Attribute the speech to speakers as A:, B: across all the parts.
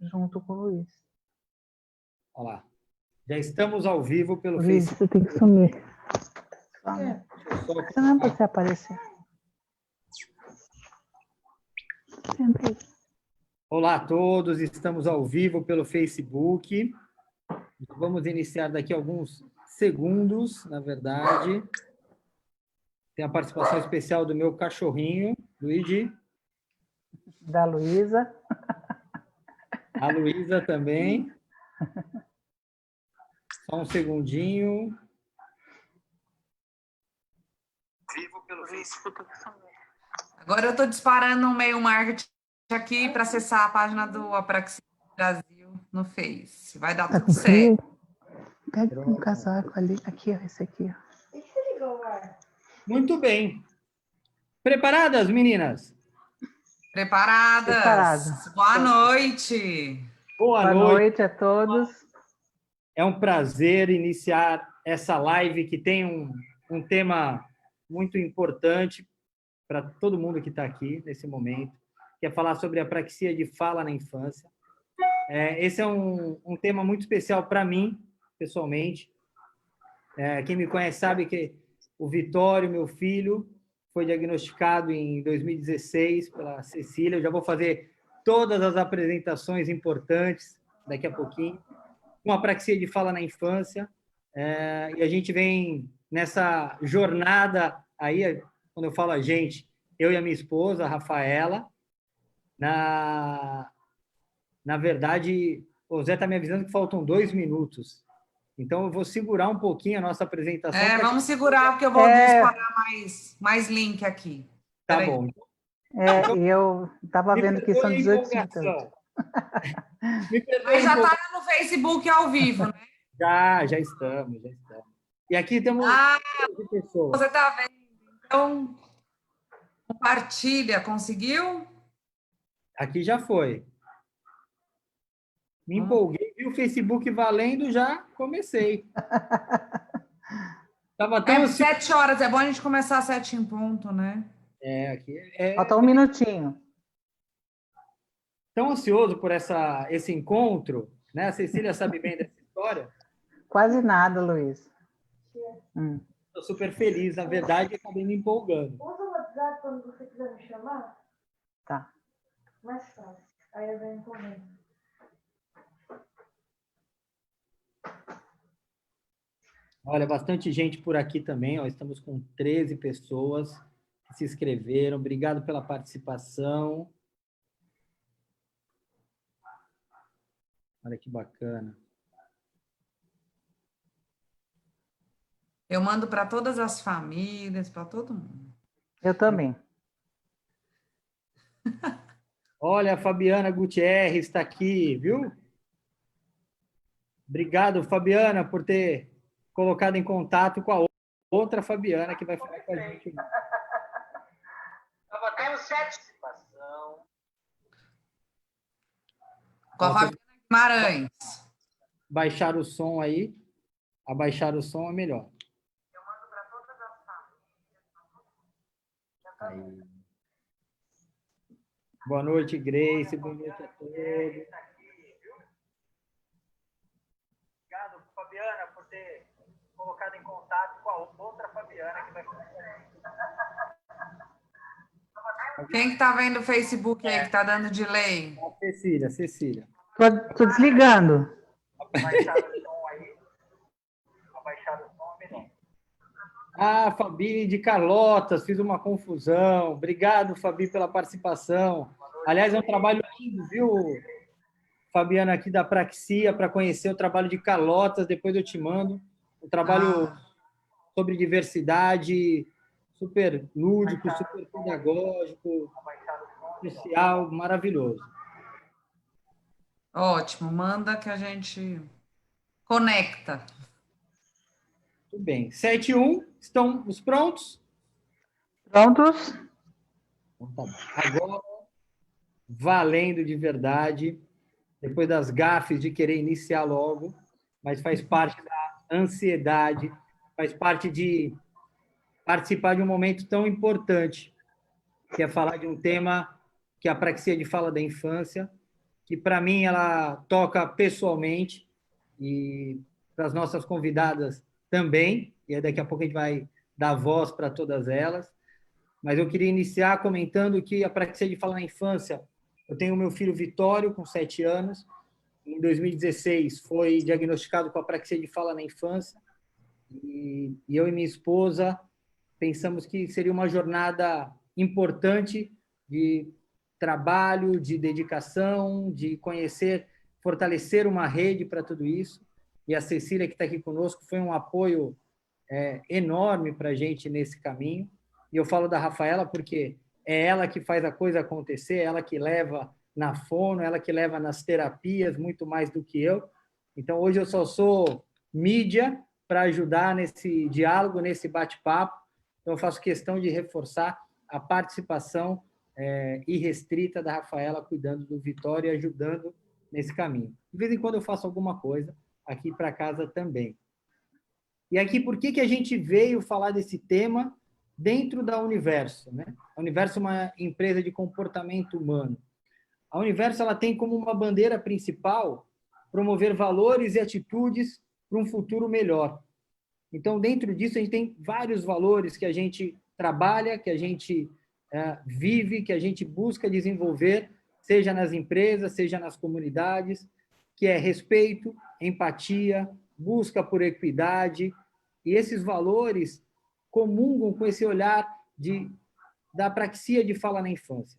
A: junto com o Luiz.
B: Olha lá. Já estamos ao vivo pelo
A: Luiz,
B: Facebook.
A: você tem que sumir.
B: Só-
A: Você não é para você aparecer. Senta aí.
B: Olá a todos, estamos ao vivo pelo Facebook. Vamos iniciar daqui a alguns segundos, na verdade. Tem a participação especial do meu cachorrinho, Luigi.
A: Da Luísa.
B: A Luísa também. Só um segundinho. Vivo pelo Facebook.
C: Agora eu estou disparando um e-mail marketing aqui para acessar a página do Apraxia Brasil no Face. Vai dar
A: Tá
C: tudo
A: com
C: certo.
A: frio? Pega um casaco ali. Aqui, ó, esse aqui, ó.
B: Muito bem. Preparadas, meninas?
C: Preparadas?
A: Preparada.
C: Boa noite.
A: Boa noite a todos.
B: É um prazer iniciar essa live que tem um tema muito importante para todo mundo que está aqui nesse momento, que é falar sobre a apraxia de fala na infância. Esse é um tema muito especial para mim, pessoalmente. Quem me conhece sabe que o Vitório, meu filho, foi diagnosticado em 2016 pela Cecília. Eu já vou fazer todas as apresentações importantes daqui a pouquinho. Com apraxia de fala na infância. E a gente vem nessa jornada aí, quando eu falo a gente, eu e a minha esposa, a Rafaela. Na verdade, o Zé está me avisando que faltam 2 minutos. Então, eu vou segurar um pouquinho a nossa apresentação.
C: Vamos segurar, porque eu vou disparar mais link aqui.
B: Tá
C: Peraí.
B: bom.
A: Eu estava vendo que são 18 minutos.
C: Mas já está lá no Facebook ao vivo, né?
B: Já estamos. E aqui temos pessoas.
C: Você está vendo? Então, compartilha. Conseguiu?
B: Aqui já foi. Me empolguei, vi o Facebook valendo, já comecei. Tava tão
C: 7 horas, é bom a gente começar às 7 em ponto, né?
B: Aqui
A: Falta um minutinho.
B: Tão ansioso por esse encontro, né? A Cecília sabe bem dessa história.
A: Quase nada, Luiz.
B: Estou super feliz, na verdade, acabei me empolgando.
D: Usa o WhatsApp quando você quiser me chamar.
A: Tá.
D: Mais fácil. Aí eu venho correndo.
B: Olha, bastante gente por aqui também. Ó, estamos com 13 pessoas que se inscreveram. Obrigado pela participação. Olha que bacana.
C: Eu mando para todas as famílias, para todo mundo.
A: Eu também.
B: Olha, a Fabiana Gutierrez está aqui, viu? Obrigado, Fabiana, por ter colocado em contato com a outra Fabiana que vai falar com a gente. Estava tendo participação.
C: Com a Fabiana Guimarães.
B: Baixar o som aí. Abaixar o som é melhor.
C: Eu mando para todas as famílias.
B: Aí. Boa noite, Grace. Boa noite a todos. Obrigado, Fabiana, por ter colocado em contato com a outra Fabiana que vai falar com a gente.
C: Quem que está vendo o Facebook aí que está dando delay?
B: A Cecília.
A: Tô desligando.
B: Abaixar o som aí. Abaixar o som é melhor. Ah, Fabi de Carlotas, fiz uma confusão. Obrigado, Fabi, pela participação. Aliás, é um trabalho lindo, viu, Fabiana, aqui da Apraxia, para conhecer o trabalho de Carlotas, depois eu te mando. Um trabalho sobre diversidade, super lúdico, super pedagógico, social, maravilhoso.
C: Ótimo, manda que a gente conecta.
B: Tudo bem. 7-1, estamos prontos?
A: Prontos?
B: Então, tá bom. Agora, valendo de verdade, depois das gafes de querer iniciar logo, mas faz parte da ansiedade, faz parte de participar de um momento tão importante, que é falar de um tema que é a apraxia de fala da infância, que para mim ela toca pessoalmente e para as nossas convidadas também, e aí daqui a pouco a gente vai dar voz para todas elas. Mas eu queria iniciar comentando que a Apraxia de Fala na Infância, eu tenho o meu filho Vitório, com 7 anos, em 2016 foi diagnosticado com apraxia de fala na infância, e eu e minha esposa pensamos que seria uma jornada importante de trabalho, de dedicação, de conhecer, fortalecer uma rede para tudo isso. E a Cecília, que está aqui conosco, foi um apoio enorme para a gente nesse caminho. E eu falo da Rafaela porque é ela que faz a coisa acontecer, é ela que leva na fono, ela que leva nas terapias, muito mais do que eu. Então, hoje eu só sou mídia para ajudar nesse diálogo, nesse bate-papo. Então, eu faço questão de reforçar a participação irrestrita da Rafaela, cuidando do Vitório e ajudando nesse caminho. De vez em quando eu faço alguma coisa aqui para casa também. E aqui, por que a gente veio falar desse tema dentro da Universo, né? A Universo é uma empresa de comportamento humano. A Universo ela tem como uma bandeira principal promover valores e atitudes para um futuro melhor. Então, dentro disso, a gente tem vários valores que a gente trabalha, que a gente vive, que a gente busca desenvolver, seja nas empresas, seja nas comunidades, que é respeito, empatia, busca por equidade, e esses valores comungam com esse olhar da apraxia de fala na infância.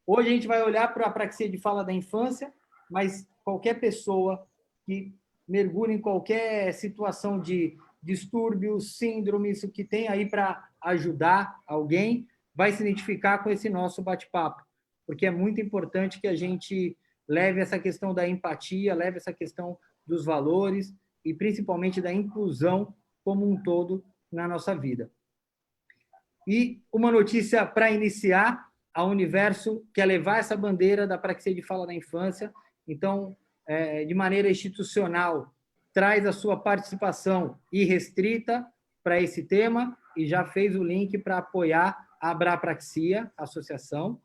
B: Hoje a gente vai olhar para a apraxia de fala da infância, mas qualquer pessoa que mergulhe em qualquer situação de distúrbio, síndrome, isso que tem aí para ajudar alguém, vai se identificar com esse nosso bate-papo, porque é muito importante que a gente leve essa questão da empatia, leve essa questão dos valores e principalmente da inclusão como um todo na nossa vida. E uma notícia para iniciar: a Universo quer levar essa bandeira da apraxia de fala na infância, então, de maneira institucional, traz a sua participação irrestrita para esse tema e já fez o link para apoiar a Abrapraxia, a associação,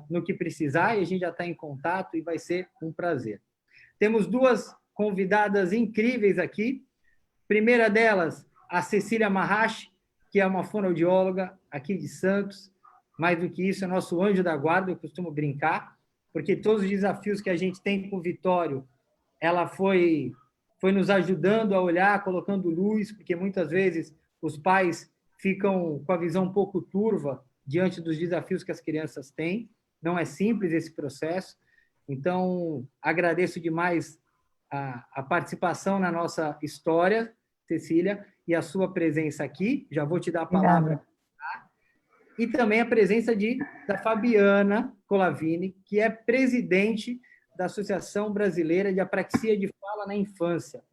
B: no que precisar, e a gente já está em contato e vai ser um prazer. Temos duas convidadas incríveis aqui. Primeira delas, a Cecília Mahashi, que é uma fonoaudióloga aqui de Santos. Mais do que isso, é nosso anjo da guarda, eu costumo brincar, porque todos os desafios que a gente tem com o Vitório, ela foi nos ajudando a olhar, colocando luz, porque muitas vezes os pais ficam com a visão um pouco turva diante dos desafios que as crianças têm. Não é simples esse processo. Então, agradeço demais a participação na nossa história, Cecília, e a sua presença aqui. Já vou te dar a palavra.
A: Obrigada.
B: E também a presença da Fabiana Colavini, que é presidente da Associação Brasileira de Apraxia de Fala na Infância,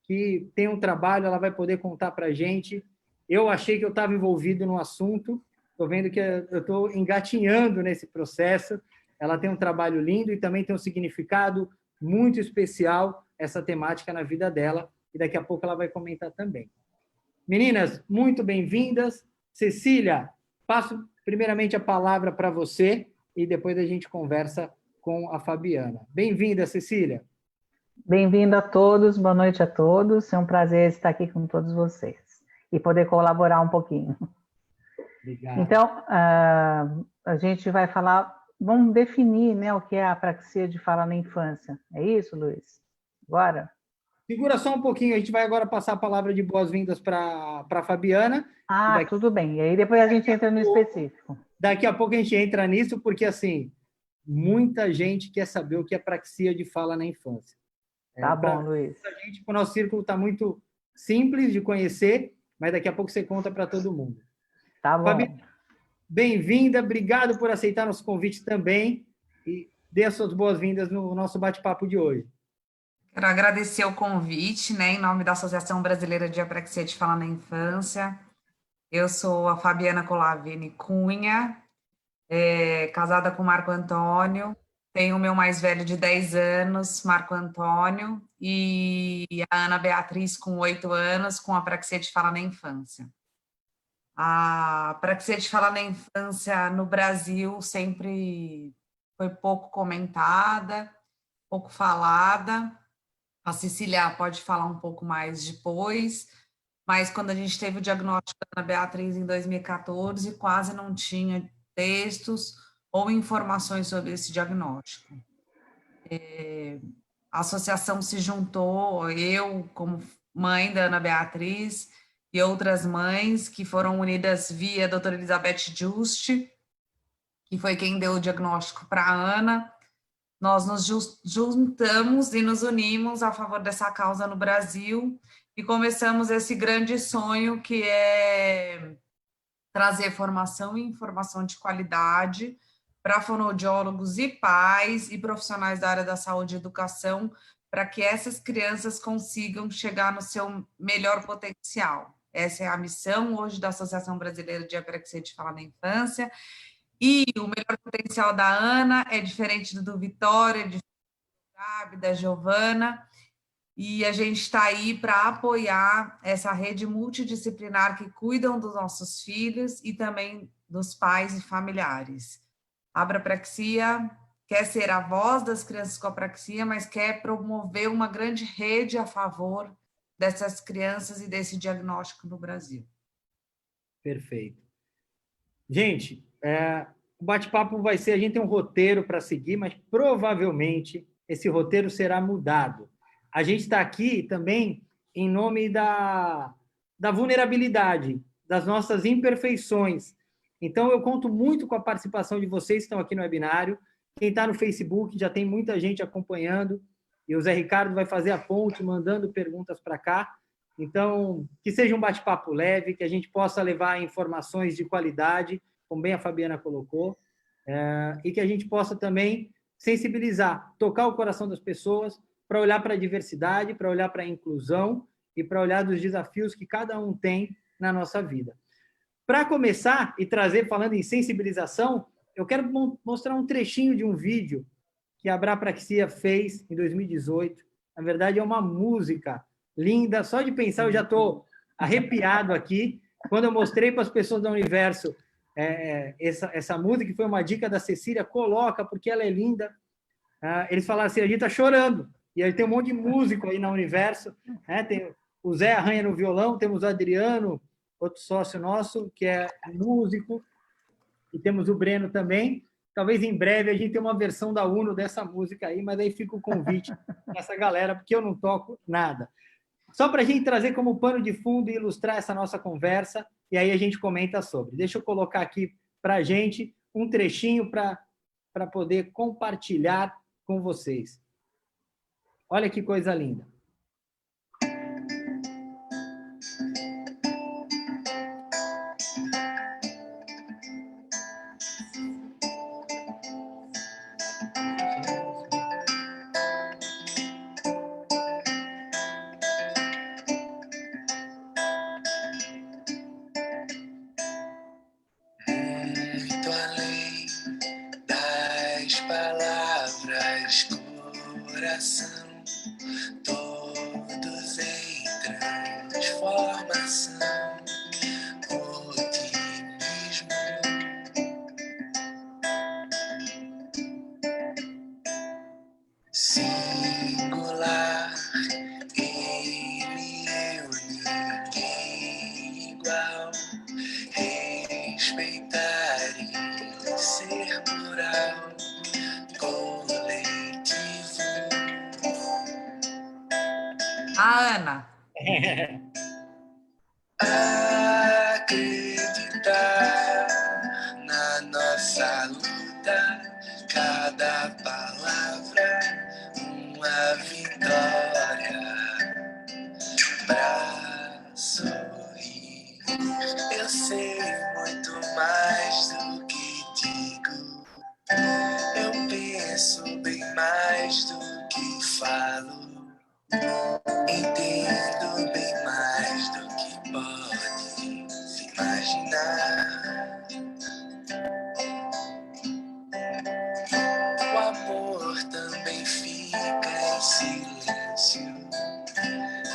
B: que tem um trabalho, ela vai poder contar para a gente. Eu achei que eu estava envolvido no assunto, estou vendo que eu estou engatinhando nesse processo. Ela tem um trabalho lindo e também tem um significado muito especial, essa temática na vida dela, e daqui a pouco ela vai comentar também. Meninas, muito bem-vindas. Cecília, passo primeiramente a palavra para você e depois a gente conversa com a Fabiana. Bem-vinda, Cecília.
A: Bem-vindo a todos, boa noite a todos. É um prazer estar aqui com todos vocês e poder colaborar um pouquinho.
B: Obrigado.
A: Então, a gente vai falar, vamos definir, né, o que é a apraxia de fala na infância. É isso, Luiz? Agora?
B: Segura só um pouquinho, a gente vai agora passar a palavra de boas-vindas para a Fabiana.
A: Tudo bem. E aí depois a gente entra no específico.
B: Daqui a pouco a gente entra nisso, porque, assim, muita gente quer saber o que é apraxia de fala na infância.
A: Tá bom, Luiz.
B: A gente, o nosso círculo está muito simples de conhecer, mas daqui a pouco você conta para todo mundo.
A: Tá bom.
B: Fabi, bem-vinda, obrigado por aceitar nosso convite também e dê as suas boas-vindas no nosso bate-papo de hoje.
C: Quero agradecer o convite, né, em nome da Associação Brasileira de Apraxia de Fala na Infância. Eu sou a Fabiana Colavini Cunha, casada com o Marco Antônio, tenho o meu mais velho de 10 anos, Marco Antônio, e a Ana Beatriz, com 8 anos, com apraxia de fala na infância. A apraxia de fala na infância no Brasil sempre foi pouco comentada, pouco falada. A Cecília pode falar um pouco mais depois, mas quando a gente teve o diagnóstico da Ana Beatriz em 2014, quase não tinha textos ou informações sobre esse diagnóstico. A associação se juntou, eu como mãe da Ana Beatriz e outras mães que foram unidas via a doutora Elizabeth Juste, que foi quem deu o diagnóstico para a Ana. Nós nos juntamos e nos unimos a favor dessa causa no Brasil e começamos esse grande sonho que é trazer formação e informação de qualidade para fonoaudiólogos e pais e profissionais da área da saúde e educação, para que essas crianças consigam chegar no seu melhor potencial. Essa é a missão hoje da Associação Brasileira de Apraxia de Fala na Infância. E o melhor potencial da Ana é diferente do Vitória, diferente do Gabi, da Giovana, e a gente está aí para apoiar essa rede multidisciplinar que cuidam dos nossos filhos e também dos pais e familiares. A Abrapraxia quer ser a voz das crianças com apraxia, mas quer promover uma grande rede a favor dessas crianças e desse diagnóstico no Brasil.
B: Perfeito. Gente, o bate-papo vai ser, a gente tem um roteiro para seguir, mas provavelmente esse roteiro será mudado. A gente está aqui também em nome da vulnerabilidade, das nossas imperfeições. Então, eu conto muito com a participação de vocês que estão aqui no webinário. Quem está no Facebook, já tem muita gente acompanhando, e o Zé Ricardo vai fazer a ponte, mandando perguntas para cá. Então, que seja um bate-papo leve, que a gente possa levar informações de qualidade, como bem a Fabiana colocou, e que a gente possa também sensibilizar, tocar o coração das pessoas para olhar para a diversidade, para olhar para a inclusão e para olhar dos desafios que cada um tem na nossa vida. Para começar e trazer, falando em sensibilização, eu quero mostrar um trechinho de um vídeo que a Abrapraxia fez em 2018. Na verdade, é uma música linda. Só de pensar, eu já estou arrepiado aqui. Quando eu mostrei para as pessoas do Universo essa música, que foi uma dica da Cecília, coloca, porque ela é linda. Eles falaram assim, a gente está chorando. E aí tem um monte de músico aí na Universo. Tem o Zé arranha no violão, temos o Adriano, outro sócio nosso, que é músico, e temos o Breno também. Talvez em breve a gente tenha uma versão da Uno dessa música aí, mas aí fica o convite dessa galera, porque eu não toco nada. Só para a gente trazer como pano de fundo e ilustrar essa nossa conversa, e aí a gente comenta sobre. Deixa eu colocar aqui para a gente um trechinho para poder compartilhar com vocês. Olha que coisa linda.
E: Muito além das palavras, coração, todos em transformação, otimismo, singular, ele, eu, ninguém igual, respeitar e ser plural, coletivo.
C: A Ana.
E: Acreditar na nossa luta, cada palavra uma vitória pra sorrir. Eu sei muito mais do que digo, eu penso bem mais do que falo. Entendo bem mais do que pode se imaginar. O amor também fica em silêncio,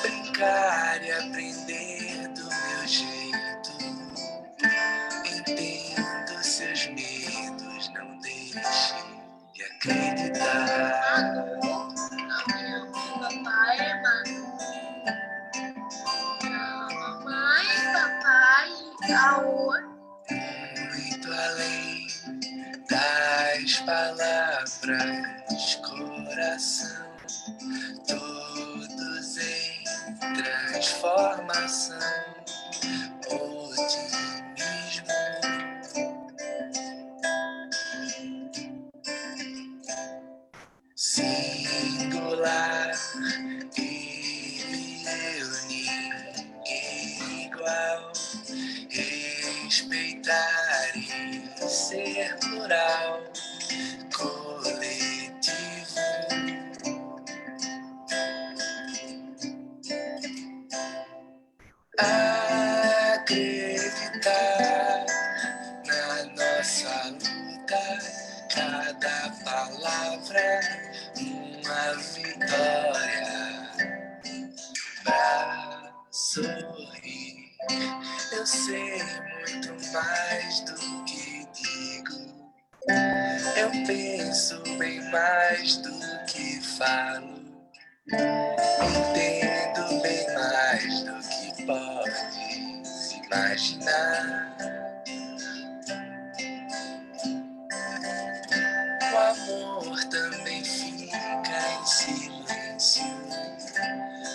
E: brincar e aprender do meu jeito. Entendo seus medos, não deixe de muito além das palavras, coração, todos em transformação, otimismo. Singular, ele, eu, ninguém igual. Respeitar e ser plural, coletivo. Acreditar na nossa luta, cada palavra uma vitória. Pra sorrir, eu sei muito mais do que digo. Eu penso bem mais do que falo. Entendo bem mais do que pode se imaginar. O amor também fica em silêncio.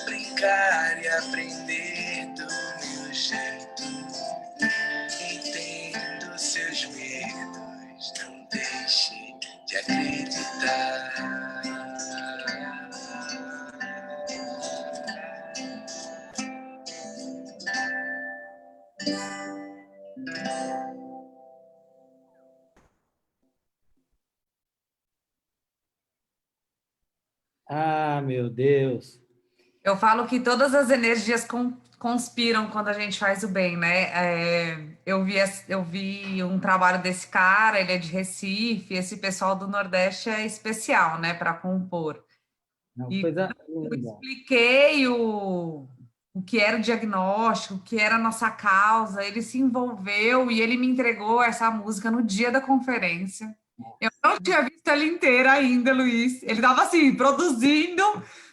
E: Brincar e aprender do meu jeito. Entendo seus medos, não deixe de acreditar.
B: Ah, meu Deus.
C: Eu falo que todas as energias conspiram quando a gente faz o bem, né? Eu vi um trabalho desse cara, ele é de Recife, esse pessoal do Nordeste é especial, né, para compor.
B: Não,
C: E
B: coisa
C: eu
B: linda.
C: expliquei o que era o diagnóstico, o que era a nossa causa, ele se envolveu e ele me entregou essa música no dia da conferência. Eu não tinha visto ela inteira ainda, Luiz. Ele estava assim, produzindo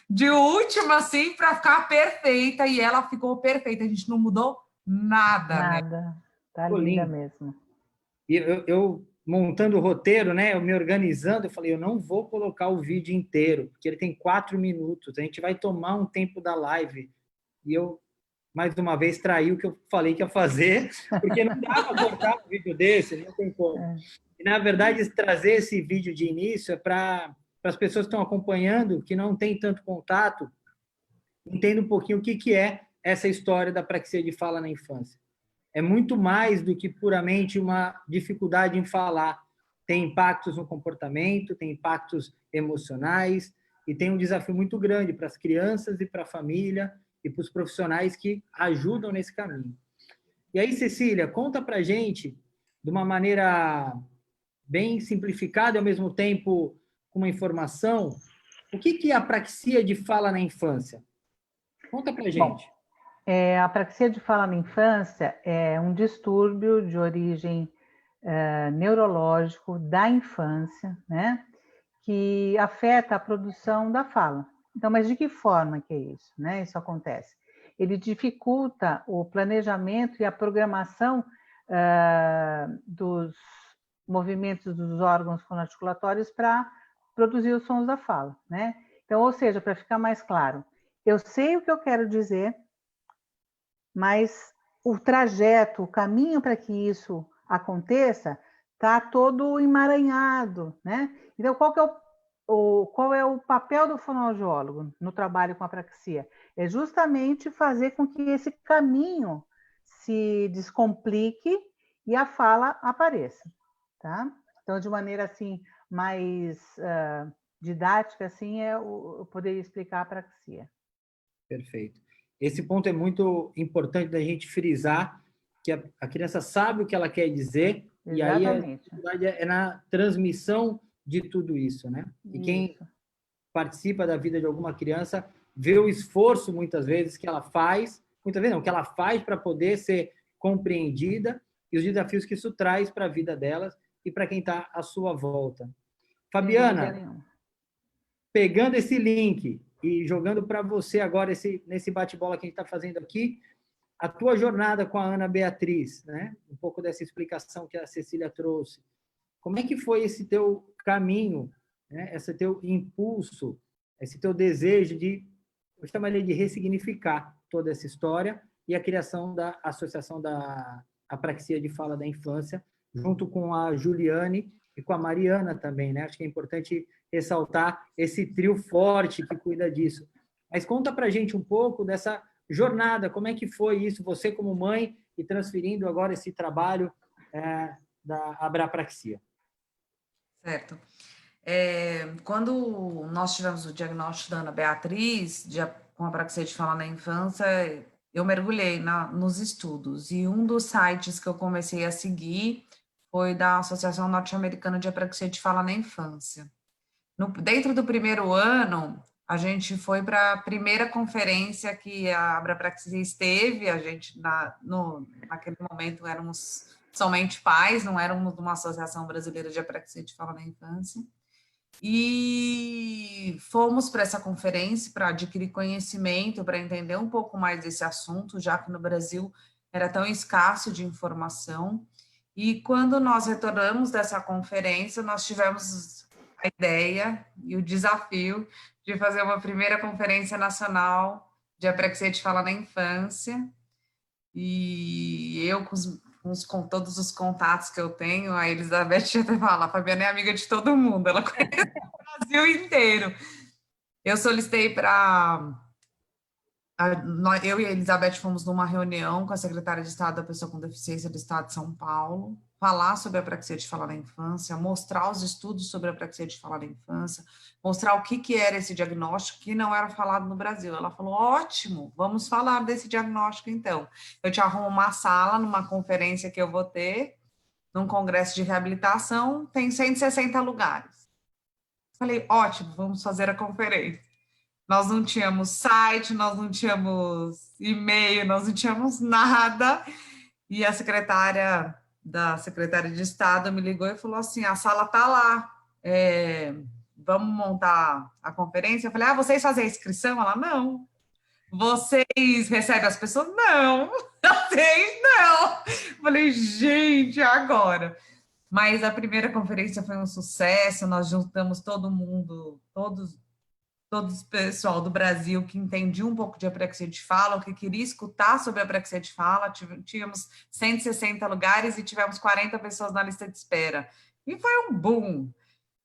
C: de última, assim, para ficar perfeita, e ela ficou perfeita. A gente não mudou nada, né?
A: Nada. Tá
B: Ficou
A: linda
B: lindo.
A: mesmo.
B: E eu montando o roteiro, né? Eu me organizando, eu falei, eu não vou colocar o vídeo inteiro, porque ele tem 4 minutos. A gente vai tomar um tempo da live. E eu, mais uma vez, traí o que eu falei que ia fazer, porque não dá para cortar um vídeo desse, não tem como. E, na verdade, trazer esse vídeo de início é para as pessoas que estão acompanhando, que não têm tanto contato, entendam um pouquinho o que é essa história da praxia de fala na infância. É muito mais do que puramente uma dificuldade em falar. Tem impactos no comportamento, tem impactos emocionais e tem um desafio muito grande para as crianças e para a família e para os profissionais que ajudam nesse caminho. E aí, Cecília, conta para a gente, de uma maneira bem simplificada e, ao mesmo tempo, com uma informação, o que é a praxia de fala na infância? Conta para a gente.
A: A apraxia de fala na infância é um distúrbio de origem neurológico da infância, né? Que afeta a produção da fala. Então, mas de que forma que é isso, né? Isso acontece. Ele dificulta o planejamento e a programação dos movimentos dos órgãos fonoarticulatórios para produzir os sons da fala, né? Então, ou seja, para ficar mais claro, eu sei o que eu quero dizer, mas o trajeto, o caminho para que isso aconteça está todo emaranhado, né? Então, qual é o papel do fonoaudiólogo no trabalho com a apraxia? É justamente fazer com que esse caminho se descomplique e a fala apareça, tá? Então, de maneira assim mais didática, assim, eu poderia explicar a apraxia.
B: Perfeito. Esse ponto é muito importante da gente frisar, que a criança sabe o que ela quer dizer,
A: Exatamente.
B: e aí a dificuldade é na transmissão de tudo isso, né? E quem participa da vida de alguma criança vê o esforço, muitas vezes, que ela faz, muitas vezes não, que ela faz para poder ser compreendida e os desafios que isso traz para a vida delas e para quem está à sua volta. Fabiana, pegando esse link e jogando para você agora nesse bate-bola que a gente está fazendo aqui, a tua jornada com a Ana Beatriz, né? Um pouco dessa explicação que a Cecília trouxe. Como é que foi esse teu caminho, né? Esse teu impulso, esse teu desejo de, eu chamaria de ressignificar toda essa história e a criação da Associação da Apraxia de Fala da Infância, junto com a Juliane e com a Mariana também, né? Acho que é importante ressaltar esse trio forte que cuida disso. Mas conta pra gente um pouco dessa jornada, como é que foi isso, você como mãe e transferindo agora esse trabalho da abrapraxia.
C: Certo. Quando nós tivemos o diagnóstico da Ana Beatriz, com apraxia de fala na infância, eu mergulhei nos estudos, e um dos sites que eu comecei a seguir foi da Associação Norte-Americana de Apraxia de Fala na Infância. Dentro do primeiro ano, a gente foi para a primeira conferência que a Abrapraxia esteve. A gente, naquele momento, éramos somente pais, não éramos uma Associação Brasileira de Apraxia de Fala na Infância. E fomos para essa conferência para adquirir conhecimento, para entender um pouco mais desse assunto, já que no Brasil era tão escasso de informação. E quando nós retornamos dessa conferência, nós tivemos a ideia e o desafio de fazer uma primeira conferência nacional de apraxia de fala na infância. E eu, com todos os contatos que eu tenho, a Elizabeth já até fala, a Fabiana é amiga de todo mundo, ela conhece o Brasil inteiro. Eu solicitei eu e a Elizabeth fomos numa reunião com a secretária de Estado da Pessoa com Deficiência do Estado de São Paulo, falar sobre a apraxia de fala na infância, mostrar os estudos sobre a apraxia de fala na infância, mostrar o que era esse diagnóstico que não era falado no Brasil. Ela falou, ótimo, vamos falar desse diagnóstico então. Eu te arrumo uma sala numa conferência que eu vou ter, num congresso de reabilitação, tem 160 lugares. Falei, ótimo, vamos fazer a conferência. Nós não tínhamos site, nós não tínhamos e-mail, nós não tínhamos nada. E a secretária de Estado me ligou e falou assim, a sala está lá, vamos montar a conferência. Eu falei, vocês fazem a inscrição? Ela, não. Vocês recebem as pessoas? Não. Vocês não. Eu falei, gente, agora. Mas a primeira conferência foi um sucesso, nós juntamos todo mundo, todos o pessoal do Brasil que entendia um pouco de apraxia de fala, ou que queria escutar sobre a apraxia de fala. Tínhamos 160 lugares e tivemos 40 pessoas na lista de espera. E foi um boom.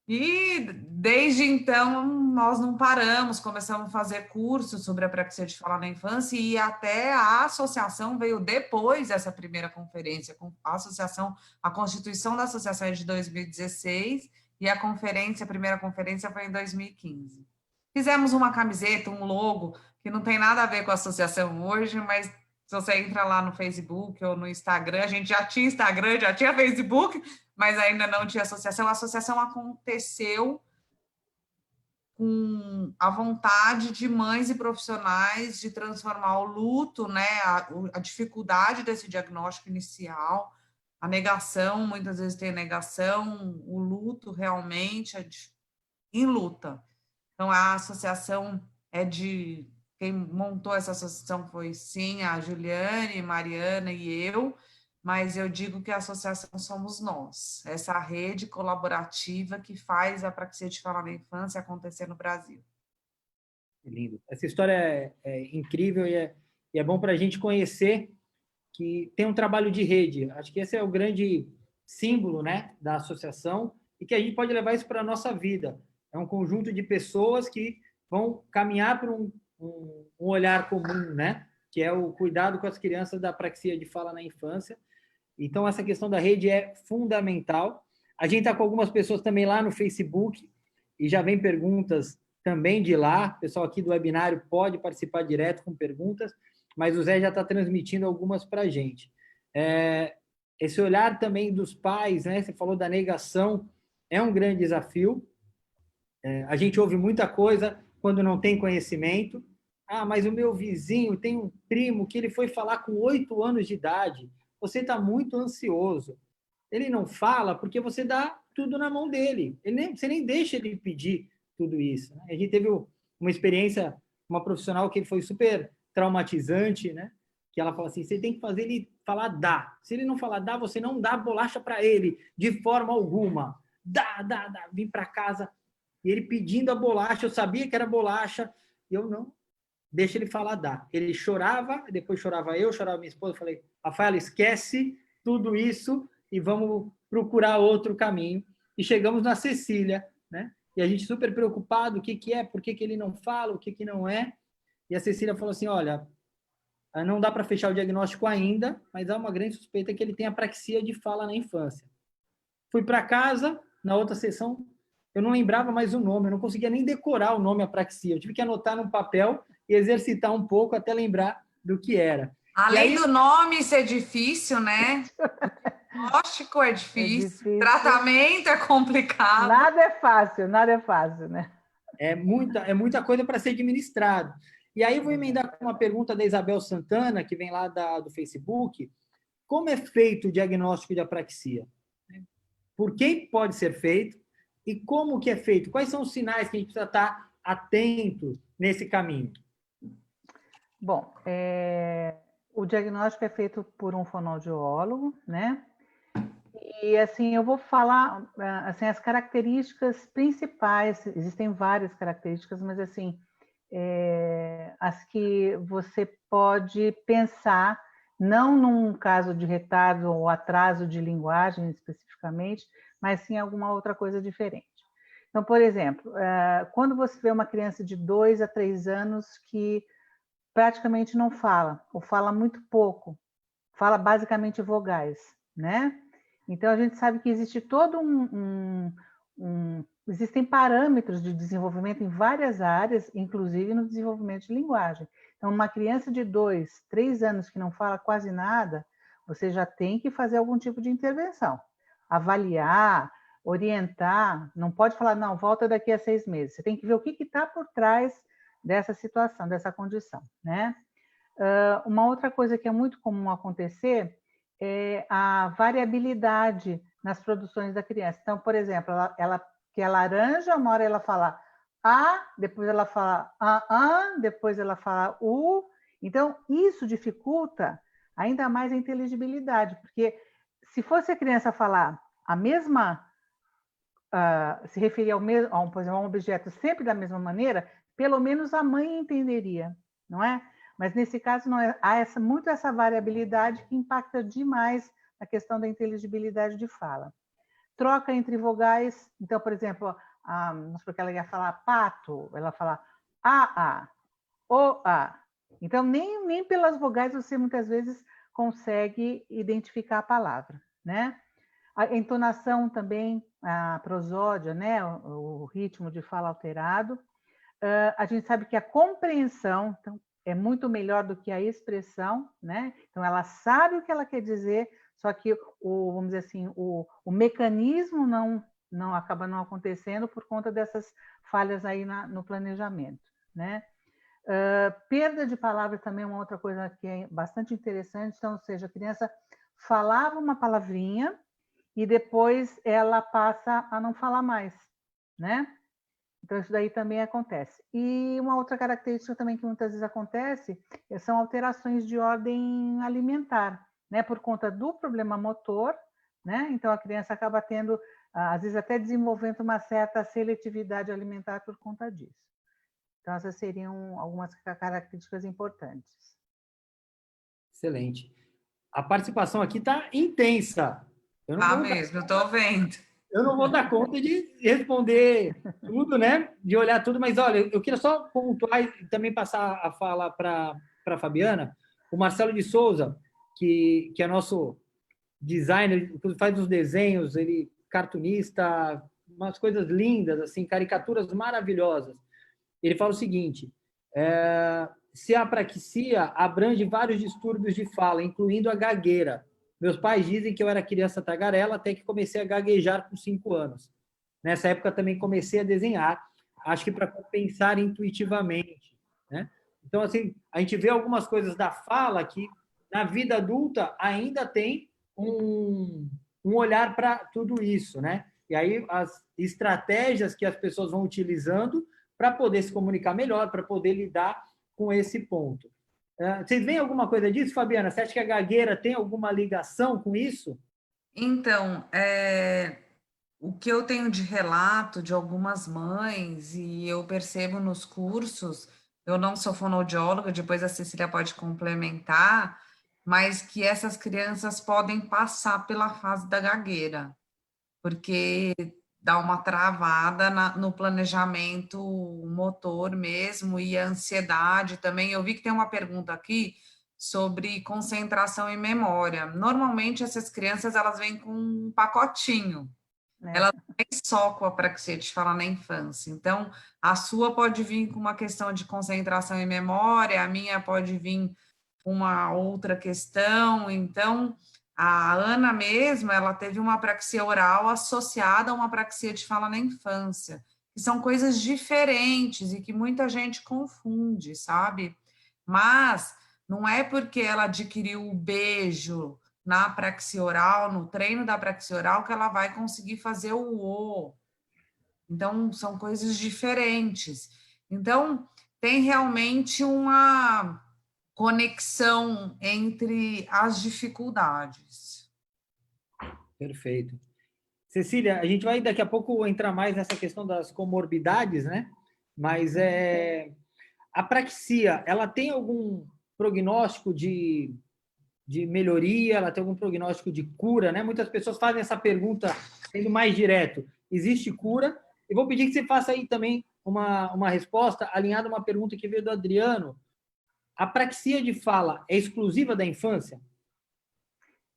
C: E desde então nós não paramos, começamos a fazer cursos sobre a apraxia de fala na infância, e até a associação veio depois dessa primeira conferência. A constituição da associação é de 2016 e a primeira conferência foi em 2015. Fizemos uma camiseta, um logo, que não tem nada a ver com a associação hoje, mas se você entra lá no Facebook ou no Instagram, a gente já tinha Instagram, já tinha Facebook, mas ainda não tinha associação. A associação aconteceu com a vontade de mães e profissionais de transformar o luto, né, a dificuldade desse diagnóstico inicial, a negação, muitas vezes tem negação, o luto realmente em luta. Então, a associação quem montou essa associação foi, sim, a Juliane, Mariana e eu, mas eu digo que a associação somos nós, essa rede colaborativa que faz a apraxia de fala na infância acontecer no Brasil.
B: Lindo. Essa história é incrível e é bom para a gente conhecer que tem um trabalho de rede. Acho que esse é o grande símbolo, né, da associação, e que a gente pode levar isso para a nossa vida. É um conjunto de pessoas que vão caminhar para um olhar comum, né? Que é o cuidado com as crianças da apraxia de fala na infância. Então, essa questão da rede é fundamental. A gente está com algumas pessoas também lá no Facebook e já vem perguntas também de lá. O pessoal aqui do webinário pode participar direto com perguntas, mas o Zé já está transmitindo algumas para a gente. Esse olhar também dos pais, né? Você falou da negação, é um grande desafio. A gente ouve muita coisa quando não tem conhecimento. Mas o meu vizinho tem um primo que ele foi falar com 8 anos de idade. Você está muito ansioso. Ele não fala porque você dá tudo na mão dele. Você nem deixa ele pedir tudo isso. A gente teve uma experiência, uma profissional que foi super traumatizante, né? que ela fala assim, você tem que fazer ele falar dá. Se ele não falar dá, você não dá bolacha para ele, de forma alguma. Dá. Vim para casa, e ele pedindo a bolacha, eu sabia que era bolacha, e eu não, deixa ele falar dá. Ele chorava, depois chorava eu, chorava minha esposa, eu falei, Rafaela, esquece tudo isso e vamos procurar outro caminho. E chegamos na Cecília, né? E a gente super preocupado, o que é, por que ele não fala, o que não é. E a Cecília falou assim, olha, não dá para fechar o diagnóstico ainda, mas há uma grande suspeita que ele tem apraxia de fala na infância. Fui para casa, na outra sessão, eu não lembrava mais o nome, eu não conseguia nem decorar o nome apraxia. Eu tive que anotar num papel e exercitar um pouco até lembrar do que era.
C: Além do nome ser difícil, né? Diagnóstico é difícil, tratamento é complicado.
A: Nada é fácil, né?
B: É muita coisa para ser administrado. E aí eu vou emendar com uma pergunta da Isabel Santana, que vem lá do Facebook. Como é feito o diagnóstico de apraxia? Por quem pode ser feito? E como que é feito? Quais são os sinais que a gente precisa estar atento nesse caminho?
A: Bom, o diagnóstico é feito por um fonoaudiólogo, né? E, assim, eu vou falar, assim, as características principais, existem várias características, mas, assim, as que você pode pensar, não num caso de retardo ou atraso de linguagem especificamente, mas sim alguma outra coisa diferente. Então, por exemplo, quando você vê uma criança de 2 a 3 anos que praticamente não fala, ou fala muito pouco, fala basicamente vogais, né? Então, a gente sabe que existe todo existem parâmetros de desenvolvimento em várias áreas, inclusive no desenvolvimento de linguagem. Então, uma criança de 2, 3 anos que não fala quase nada, você já tem que fazer algum tipo de intervenção. Avaliar, orientar, não pode falar, não, volta daqui a 6 meses. Você tem que ver o que está por trás dessa situação, dessa condição, né? Uma outra coisa que é muito comum acontecer é a variabilidade nas produções da criança. Então, por exemplo, ela quer laranja, uma hora ela fala a, depois ela fala depois ela fala u. Então, isso dificulta ainda mais a inteligibilidade, porque se fosse a criança falar a mesma, se referir ao mesmo, por exemplo, a um objeto sempre da mesma maneira, pelo menos a mãe entenderia, não é? Mas nesse caso não é, há muito essa variabilidade que impacta demais a questão da inteligibilidade de fala. Troca entre vogais, então, por exemplo, porque ela ia falar pato, ela fala a, o-a. Então, nem pelas vogais você muitas vezes consegue identificar a palavra, né? A entonação também, a prosódia, né? O ritmo de fala alterado. A gente sabe que a compreensão é muito melhor do que a expressão, né? Então, ela sabe o que ela quer dizer, só que, vamos dizer assim, o mecanismo não acaba não acontecendo por conta dessas falhas aí no planejamento, né? Perda de palavras também é uma outra coisa que é bastante interessante. Então, ou seja, a criança falava uma palavrinha e depois ela passa a não falar mais, né? Então, isso daí também acontece. E uma outra característica também que muitas vezes acontece são alterações de ordem alimentar, né? Por conta do problema motor, né? Então, a criança acaba tendo, às vezes, até desenvolvendo uma certa seletividade alimentar por conta disso. Então, essas seriam algumas características importantes.
B: Excelente. A participação aqui está intensa.
C: Eu estou vendo.
B: Eu não vou dar conta de responder tudo, né? De olhar tudo, mas olha, eu queria só pontuar e também passar a fala para a Fabiana. O Marcelo de Souza, que é nosso designer, faz os desenhos, ele cartunista, umas coisas lindas, assim, caricaturas maravilhosas. Ele fala o seguinte: se a apraxia abrange vários distúrbios de fala, incluindo a gagueira. Meus pais dizem que eu era criança tagarela até que comecei a gaguejar com 5 anos. Nessa época também comecei a desenhar, acho que para compensar intuitivamente, né? Então, assim, a gente vê algumas coisas da fala que na vida adulta ainda tem um olhar para tudo isso, né? E aí as estratégias que as pessoas vão utilizando para poder se comunicar melhor, para poder lidar com esse ponto. Vocês veem alguma coisa disso, Fabiana? Você acha que a gagueira tem alguma ligação com isso?
C: Então, o que eu tenho de relato de algumas mães, e eu percebo nos cursos, eu não sou fonoaudióloga, depois a Cecília pode complementar, mas que essas crianças podem passar pela fase da gagueira, porque dá uma travada no planejamento motor mesmo, e a ansiedade também. Eu vi que tem uma pergunta aqui sobre concentração e memória. Normalmente, essas crianças, elas vêm com um pacotinho,
A: né?
C: ela não vem só com a apraxia de fala na infância. Então, a sua pode vir com uma questão de concentração e memória, a minha pode vir com uma outra questão. Então, a Ana mesmo, ela teve uma apraxia oral associada a uma apraxia de fala na infância, que são coisas diferentes e que muita gente confunde, sabe? Mas não é porque ela adquiriu o beijo na apraxia oral, no treino da apraxia oral, que ela vai conseguir fazer o O. Então, são coisas diferentes. Então, tem realmente uma conexão entre as dificuldades.
B: Perfeito. Cecília, a gente vai daqui a pouco entrar mais nessa questão das comorbidades, né? Mas a apraxia, ela tem algum prognóstico de melhoria? Ela tem algum prognóstico de cura, né? Muitas pessoas fazem essa pergunta sendo mais direto. Existe cura? Eu vou pedir que você faça aí também uma resposta alinhada a uma pergunta que veio do Adriano. A apraxia de fala é exclusiva da infância?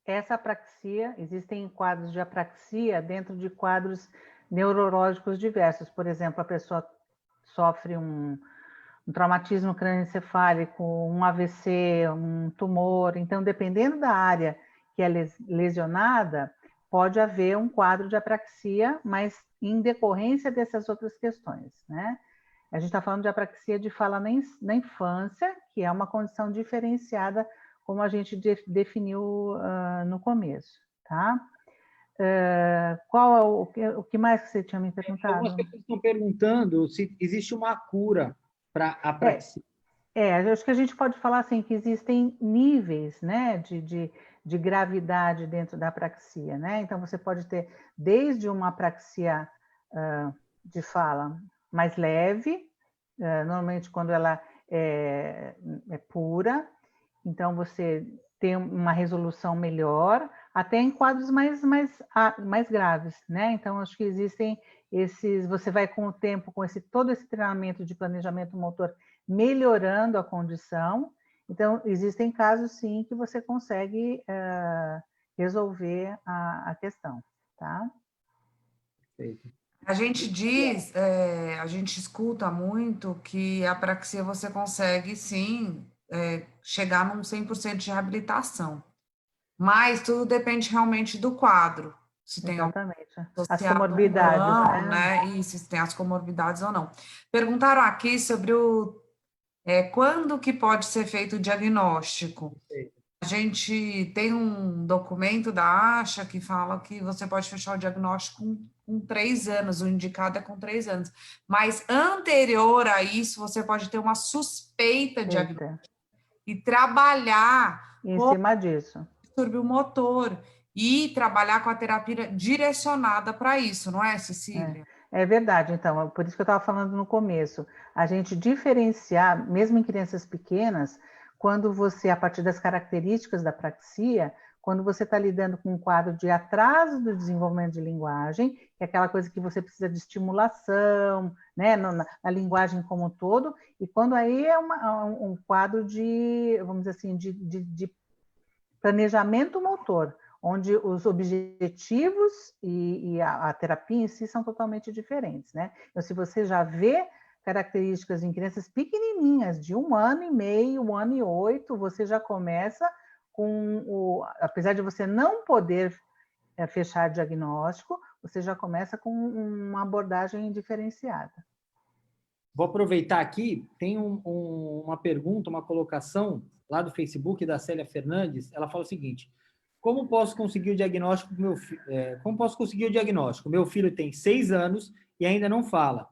A: Essa apraxia, existem quadros de apraxia dentro de quadros neurológicos diversos. Por exemplo, a pessoa sofre um traumatismo crânioencefálico, um AVC, um tumor. Então, dependendo da área que é lesionada, pode haver um quadro de apraxia, mas em decorrência dessas outras questões, né? A gente está falando de apraxia de fala na infância, que é uma condição diferenciada, como a gente definiu no começo, tá? Qual é o que mais que você tinha me perguntado?
B: Algumas pessoas estão perguntando se existe uma cura para a apraxia.
A: Acho que a gente pode falar assim, que existem níveis, né, de gravidade dentro da apraxia, né? Então, você pode ter desde uma apraxia de fala mais leve, normalmente quando ela é pura, então você tem uma resolução melhor, até em quadros mais graves, né? Então, acho que existem você vai com o tempo, com todo esse treinamento de planejamento motor, melhorando a condição. Então, existem casos, sim, que você consegue resolver a questão, tá?
B: Perfeito.
C: A gente diz, a gente escuta muito que a apraxia você consegue, sim, chegar num 100% de reabilitação. Mas tudo depende realmente do quadro. Se tem
A: Exatamente. As
C: associado
A: comorbidades,
C: ou não,
A: né?
C: Isso, se tem as comorbidades ou não. Perguntaram aqui sobre quando que pode ser feito o diagnóstico. A gente tem um documento da ASHA que fala que você pode fechar o diagnóstico com 3 anos, o indicado é com 3 anos. Mas anterior a isso, você pode ter uma suspeita de diagnóstico e trabalhar
A: em cima disso.
C: Sobre o motor e trabalhar com a terapia direcionada para isso, não é, Cecília?
A: É verdade, então, por isso que eu estava falando no começo, a gente diferenciar, mesmo em crianças pequenas, quando você, a partir das características da apraxia, quando você está lidando com um quadro de atraso do desenvolvimento de linguagem, que é aquela coisa que você precisa de estimulação, né, na linguagem como um todo, e quando aí é um quadro de, vamos dizer assim, de planejamento motor, onde os objetivos e a terapia em si são totalmente diferentes, né? Então, se você já vê características em crianças pequenininhas, de 1 ano e meio, 1 ano e 8, você já começa com apesar de você não poder fechar diagnóstico, você já começa com uma abordagem diferenciada.
B: Vou aproveitar aqui, tem uma pergunta, uma colocação lá do Facebook da Célia Fernandes. Ela fala o seguinte: como posso conseguir o diagnóstico do meu filho? Como posso conseguir o diagnóstico? Meu filho tem 6 anos e ainda não fala.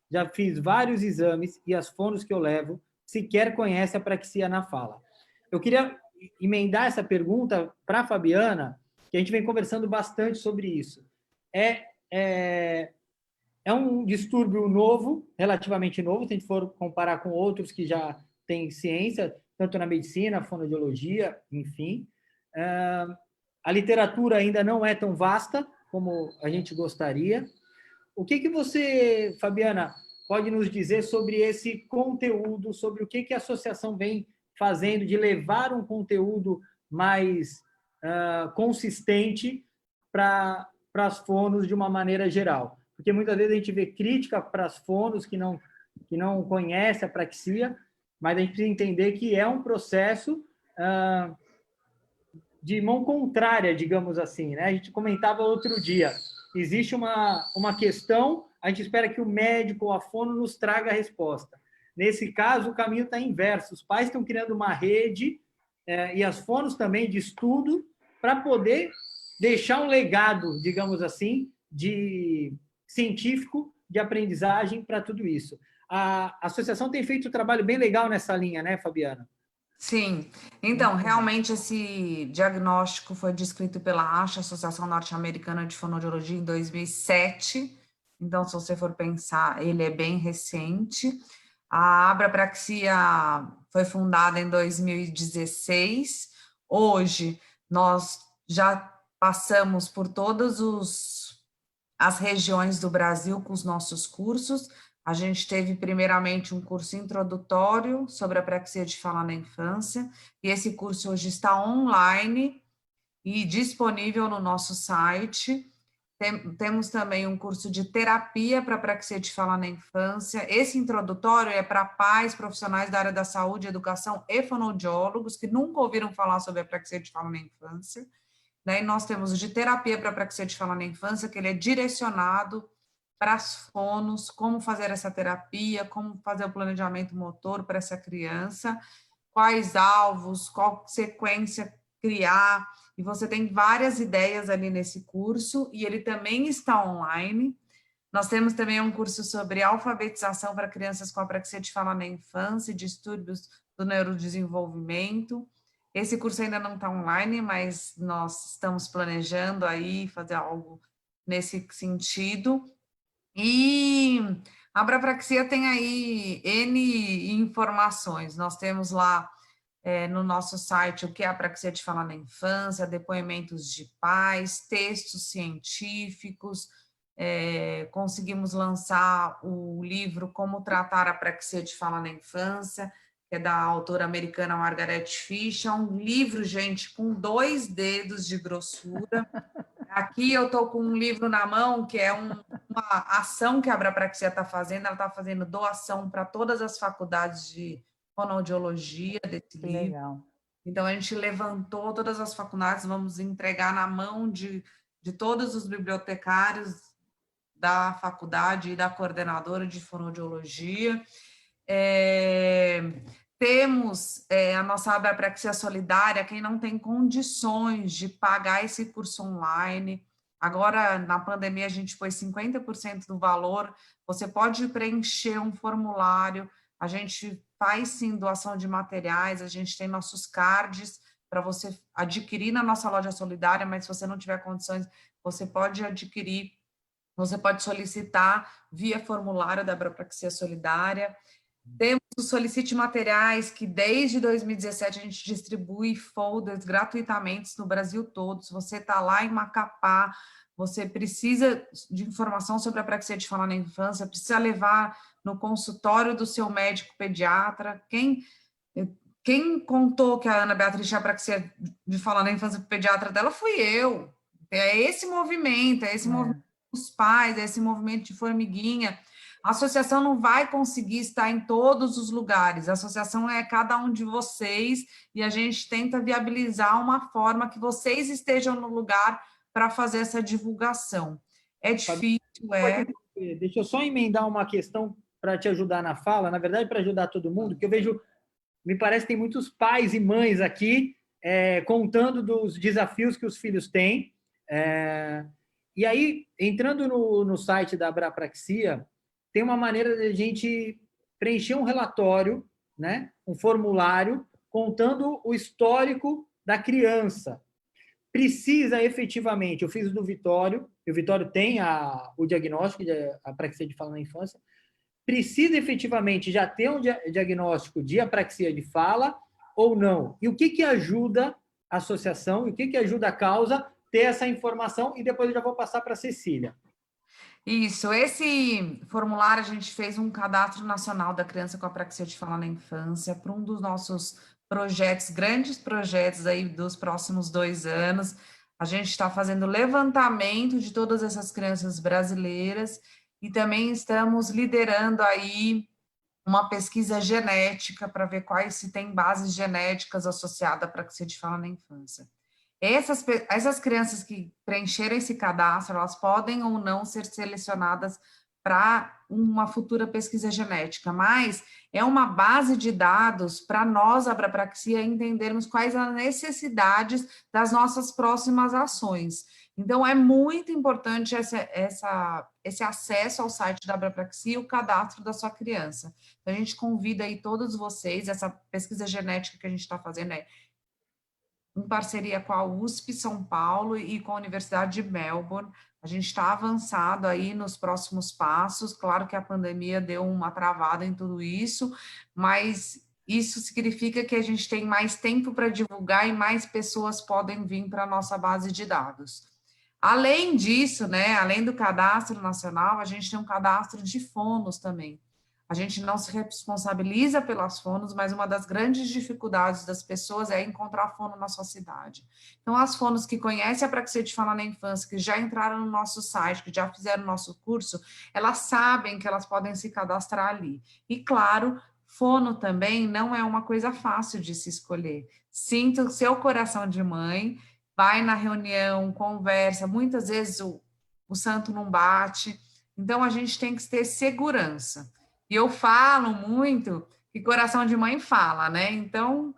B: Já fiz vários exames e as fonos que eu levo sequer conhecem a apraxia na fala. eu queria emendar essa pergunta para a Fabiana, que a gente vem conversando bastante sobre isso. É um distúrbio novo, relativamente novo, se a gente for comparar com outros que já têm ciência, tanto na medicina, fonoaudiologia, enfim. A literatura ainda não é tão vasta como a gente gostaria. O que você, Fabiana, pode nos dizer sobre esse conteúdo, sobre o que a associação vem fazendo de levar um conteúdo mais consistente para as fonos de uma maneira geral? Porque muitas vezes a gente vê crítica para as fonos que não conhecem a praxia, mas a gente precisa entender que é um processo de mão contrária, digamos assim, né? A gente comentava outro dia, existe uma questão, a gente espera que o médico ou a fono nos traga a resposta. Nesse caso, o caminho está inverso. Os pais estão criando uma rede, e as fonos também, de estudo, para poder deixar um legado, digamos assim, de científico, de aprendizagem para tudo isso. A associação tem feito um trabalho bem legal nessa linha, né, Fabiana?
C: Sim, então, realmente esse diagnóstico foi descrito pela ASHA, Associação Norte-Americana de Fonoaudiologia, em 2007. Então, se você for pensar, ele é bem recente. A abrapraxia foi fundada em 2016. Hoje, nós já passamos por todas as regiões do Brasil com os nossos cursos. A gente teve, primeiramente, um curso introdutório sobre a apraxia de fala na infância, e esse curso hoje está online e disponível no nosso site. Temos também um curso de terapia para apraxia de fala na infância. Esse introdutório é para pais, profissionais da área da saúde, educação e fonoaudiólogos que nunca ouviram falar sobre a apraxia de fala na infância. Daí nós temos o de terapia para apraxia de fala na infância, que ele é direcionado para as fonos, como fazer essa terapia, como fazer o planejamento motor para essa criança, quais alvos, qual sequência criar, e você tem várias ideias ali nesse curso, e ele também está online. Nós temos também um curso sobre alfabetização para crianças com apraxia de fala na infância e distúrbios do neurodesenvolvimento. Esse curso ainda não está online, mas nós estamos planejando aí fazer algo nesse sentido. E a abrapraxia tem aí N informações. Nós temos lá no nosso site o que é a apraxia de fala na infância, depoimentos de pais, textos científicos. Conseguimos lançar o livro Como Tratar a Apraxia de Fala na Infância, que é da autora americana Margaret Fisher. Um livro, gente, com 2 dedos de grossura. Aqui eu estou com um livro na mão, que é uma ação que a abrapraxia está fazendo. Ela está fazendo doação para todas as faculdades de fonoaudiologia desse livro.
A: Legal.
C: Então, a gente levantou todas as faculdades, vamos entregar na mão de todos os bibliotecários da faculdade e da coordenadora de fonoaudiologia. Temos a nossa abrapraxia solidária, quem não tem condições de pagar esse curso online. Agora, na pandemia, a gente pôs 50% do valor. Você pode preencher um formulário. A gente faz, sim, doação de materiais. A gente tem nossos cards para você adquirir na nossa loja solidária, mas se você não tiver condições, você pode adquirir. Você pode solicitar via formulário da abrapraxia solidária. Temos o Solicite Materiais, que desde 2017 a gente distribui folders gratuitamente no Brasil todo. Se você está lá em Macapá, você precisa de informação sobre a apraxia de fala na infância, precisa levar no consultório do seu médico pediatra. Quem contou que a Ana Beatriz tinha apraxia de fala na infância para o pediatra dela fui eu. É esse movimento dos pais, é esse movimento de formiguinha. A associação não vai conseguir estar em todos os lugares, a associação é cada um de vocês e a gente tenta viabilizar uma forma que vocês estejam no lugar para fazer essa divulgação. É difícil,
B: Deixa eu só emendar uma questão para te ajudar na fala, na verdade, para ajudar todo mundo, que eu vejo, me parece que tem muitos pais e mães aqui contando dos desafios que os filhos têm. E aí, entrando no site da Abrapraxia, tem uma maneira de a gente preencher um relatório, né? Um formulário contando o histórico da criança. Precisa efetivamente, eu fiz do Vitório, e o Vitório tem o diagnóstico de apraxia de fala na infância, precisa efetivamente já ter um diagnóstico de apraxia de fala ou não? E o que ajuda a associação, e o que ajuda a causa ter essa informação? E depois eu já vou passar para a Cecília.
C: Isso, esse formulário a gente fez um cadastro nacional da criança com apraxia de fala na infância para um dos nossos projetos, grandes projetos aí dos próximos 2 anos. A gente está fazendo levantamento de todas essas crianças brasileiras e também estamos liderando aí uma pesquisa genética para ver quais se tem bases genéticas associadas à apraxia de fala na infância. Essas crianças que preencheram esse cadastro, elas podem ou não ser selecionadas para uma futura pesquisa genética, mas é uma base de dados para nós, Abrapraxia, entendermos quais as necessidades das nossas próximas ações. Então, é muito importante esse acesso ao site da Abrapraxia e o cadastro da sua criança. Então, a gente convida aí todos vocês, essa pesquisa genética que a gente está fazendo em parceria com a USP São Paulo e com a Universidade de Melbourne. A gente está avançado aí nos próximos passos. Claro que a pandemia deu uma travada em tudo isso, mas isso significa que a gente tem mais tempo para divulgar e mais pessoas podem vir para a nossa base de dados. Além disso, né, além do cadastro nacional, a gente tem um cadastro de fonos também. A gente não se responsabiliza pelas fonos, mas uma das grandes dificuldades das pessoas é encontrar fono na sua cidade. Então, as fonos que conhecem a apraxia de fala na infância, que já entraram no nosso site, que já fizeram o nosso curso, elas sabem que elas podem se cadastrar ali. E, claro, fono também não é uma coisa fácil de se escolher. Sinta o seu coração de mãe, vai na reunião, conversa, muitas vezes o santo não bate. Então, a gente tem que ter segurança. E eu falo muito que coração de mãe fala, né? Então,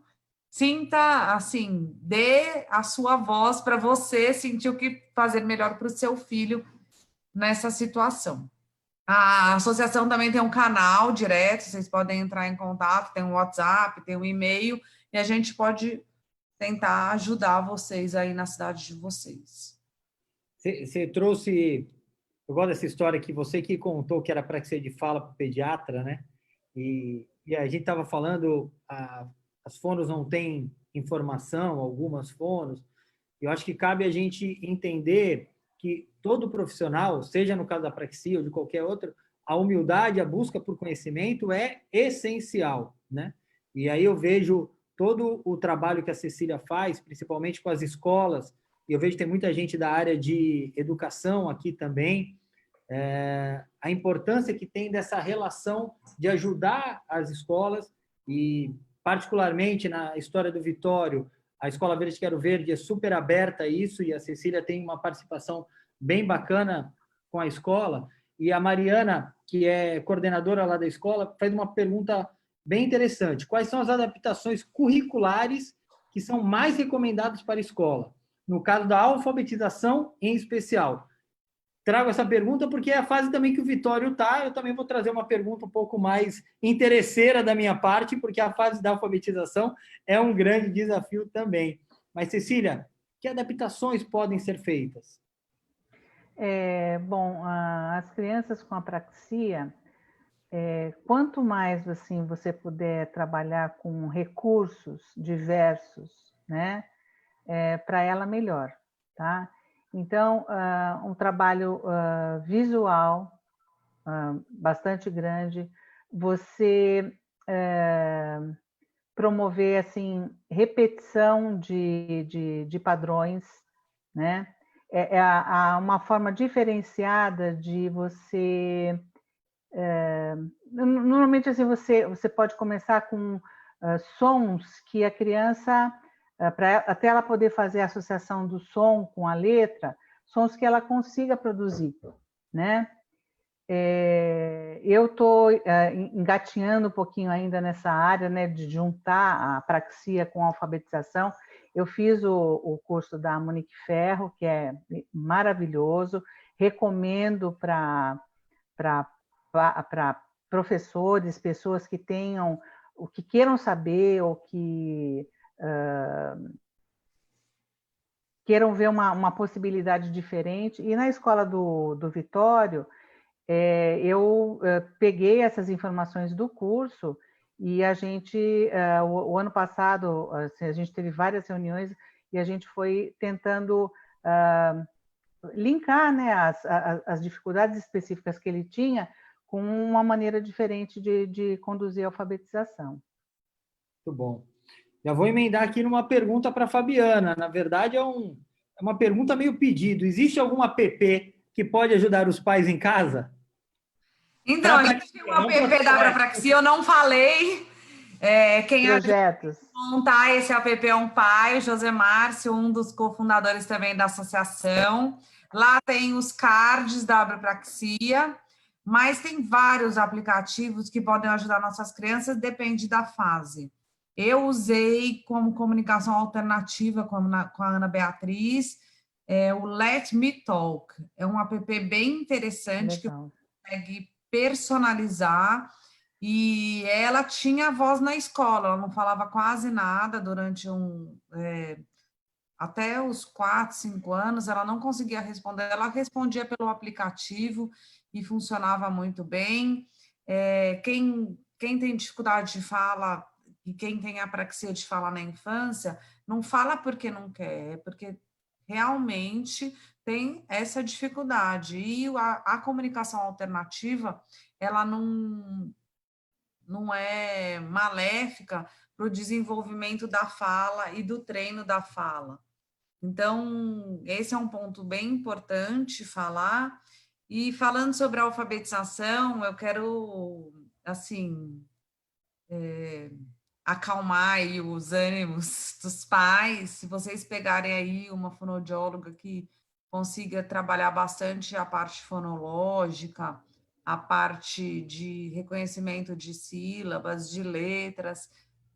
C: sinta, assim, dê a sua voz para você sentir o que fazer melhor para o seu filho nessa situação. A associação também tem um canal direto, vocês podem entrar em contato, tem um WhatsApp, tem um e-mail, e a gente pode tentar ajudar vocês aí na cidade de vocês.
B: Você trouxe... Eu gosto dessa história que você que contou que era apraxia de fala para o pediatra, né? E a gente estava falando, as fonos não têm informação, algumas fonos. Eu acho que cabe a gente entender que todo profissional, seja no caso da apraxia ou de qualquer outro, a humildade, a busca por conhecimento é essencial, né? E aí eu vejo todo o trabalho que a Cecília faz, principalmente com as escolas, e eu vejo que tem muita gente da área de educação aqui também, a importância que tem dessa relação de ajudar as escolas e, particularmente, na história do Vitório, a Escola Verde Quero Verde é super aberta a isso e a Cecília tem uma participação bem bacana com a escola. E a Mariana, que é coordenadora lá da escola, faz uma pergunta bem interessante. Quais são as adaptações curriculares que são mais recomendadas para a escola? No caso da alfabetização, em especial. Trago essa pergunta porque é a fase também que o Vitório está. Eu também vou trazer uma pergunta um pouco mais interesseira da minha parte, porque a fase da alfabetização é um grande desafio também. Mas, Cecília, que adaptações podem ser feitas?
A: Bom, as crianças com apraxia, quanto mais assim, você puder trabalhar com recursos diversos, né, para ela melhor, tá? Então, um trabalho visual bastante grande, você promover assim repetição de padrões, né? Há uma forma diferenciada de você... normalmente assim, você pode começar com sons que a criança... até ela poder fazer a associação do som com a letra, sons que ela consiga produzir, né? Eu estou engatinhando um pouquinho ainda nessa área, né, de juntar a apraxia com a alfabetização. Eu fiz o curso da Monique Ferro, que é maravilhoso, recomendo para professores, pessoas que tenham o que queiram saber ou que queiram ver uma possibilidade diferente. E na escola do Vitório, eu peguei essas informações do curso e a gente, o ano passado, assim, a gente teve várias reuniões e a gente foi tentando linkar, né, as dificuldades específicas que ele tinha com uma maneira diferente de conduzir a alfabetização.
B: Muito bom. Já vou emendar aqui numa pergunta para a Fabiana. Na verdade, é uma pergunta meio pedido. Existe algum app que pode ajudar os pais em casa?
C: Então, a gente tem um app da Abrapraxia, eu não falei. Quem
A: Projetos.
C: montar esse app é um pai, o José Márcio, um dos cofundadores também da associação. Lá tem os cards da Abrapraxia, mas tem vários aplicativos que podem ajudar nossas crianças, depende da fase. Eu usei como comunicação alternativa com a Ana Beatriz, o Let Me Talk. É um app bem interessante. Legal. Que consegue personalizar, e ela tinha voz na escola, ela não falava quase nada durante até os 4, 5 anos, ela não conseguia responder, ela respondia pelo aplicativo e funcionava muito bem. Quem tem dificuldade de fala e quem tem apraxia de fala na infância, não fala porque não quer, é porque realmente tem essa dificuldade. E a comunicação alternativa, ela não é maléfica para o desenvolvimento da fala e do treino da fala. Então, esse é um ponto bem importante falar. E falando sobre a alfabetização, eu quero, assim, acalmar aí os ânimos dos pais. Se vocês pegarem aí uma fonoaudióloga que consiga trabalhar bastante a parte fonológica, a parte de reconhecimento de sílabas, de letras,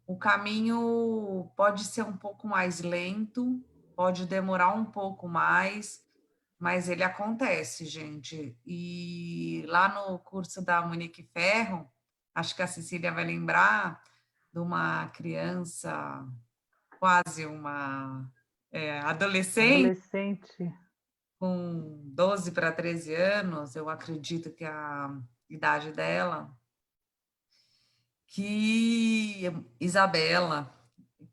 C: o caminho pode ser um pouco mais lento, pode demorar um pouco mais, mas ele acontece, gente. E lá no curso da Monique Ferro, acho que a Cecília vai lembrar de uma criança, quase uma adolescente, com 12 para 13 anos, eu acredito que a idade dela, que Isabela,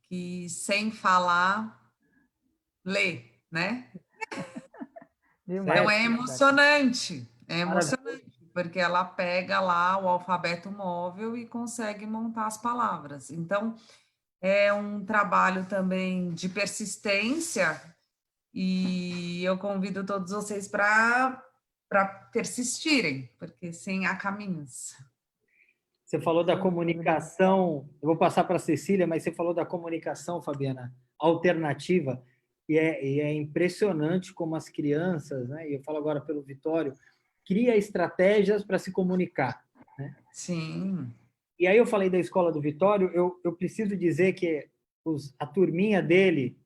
C: que sem falar, lê, né? Então é emocionante, porque ela pega lá o alfabeto móvel e consegue montar as palavras. Então, é um trabalho também de persistência e eu convido todos vocês para persistirem, porque sem há caminhos.
B: Você falou da comunicação, eu vou passar para a Cecília, mas você falou da comunicação, Fabiana, alternativa, e é impressionante como as crianças, né, e eu falo agora pelo Vitório, cria estratégias para se comunicar. Né?
C: Sim.
B: E aí eu falei da escola do Vitório, eu preciso dizer que a turminha dele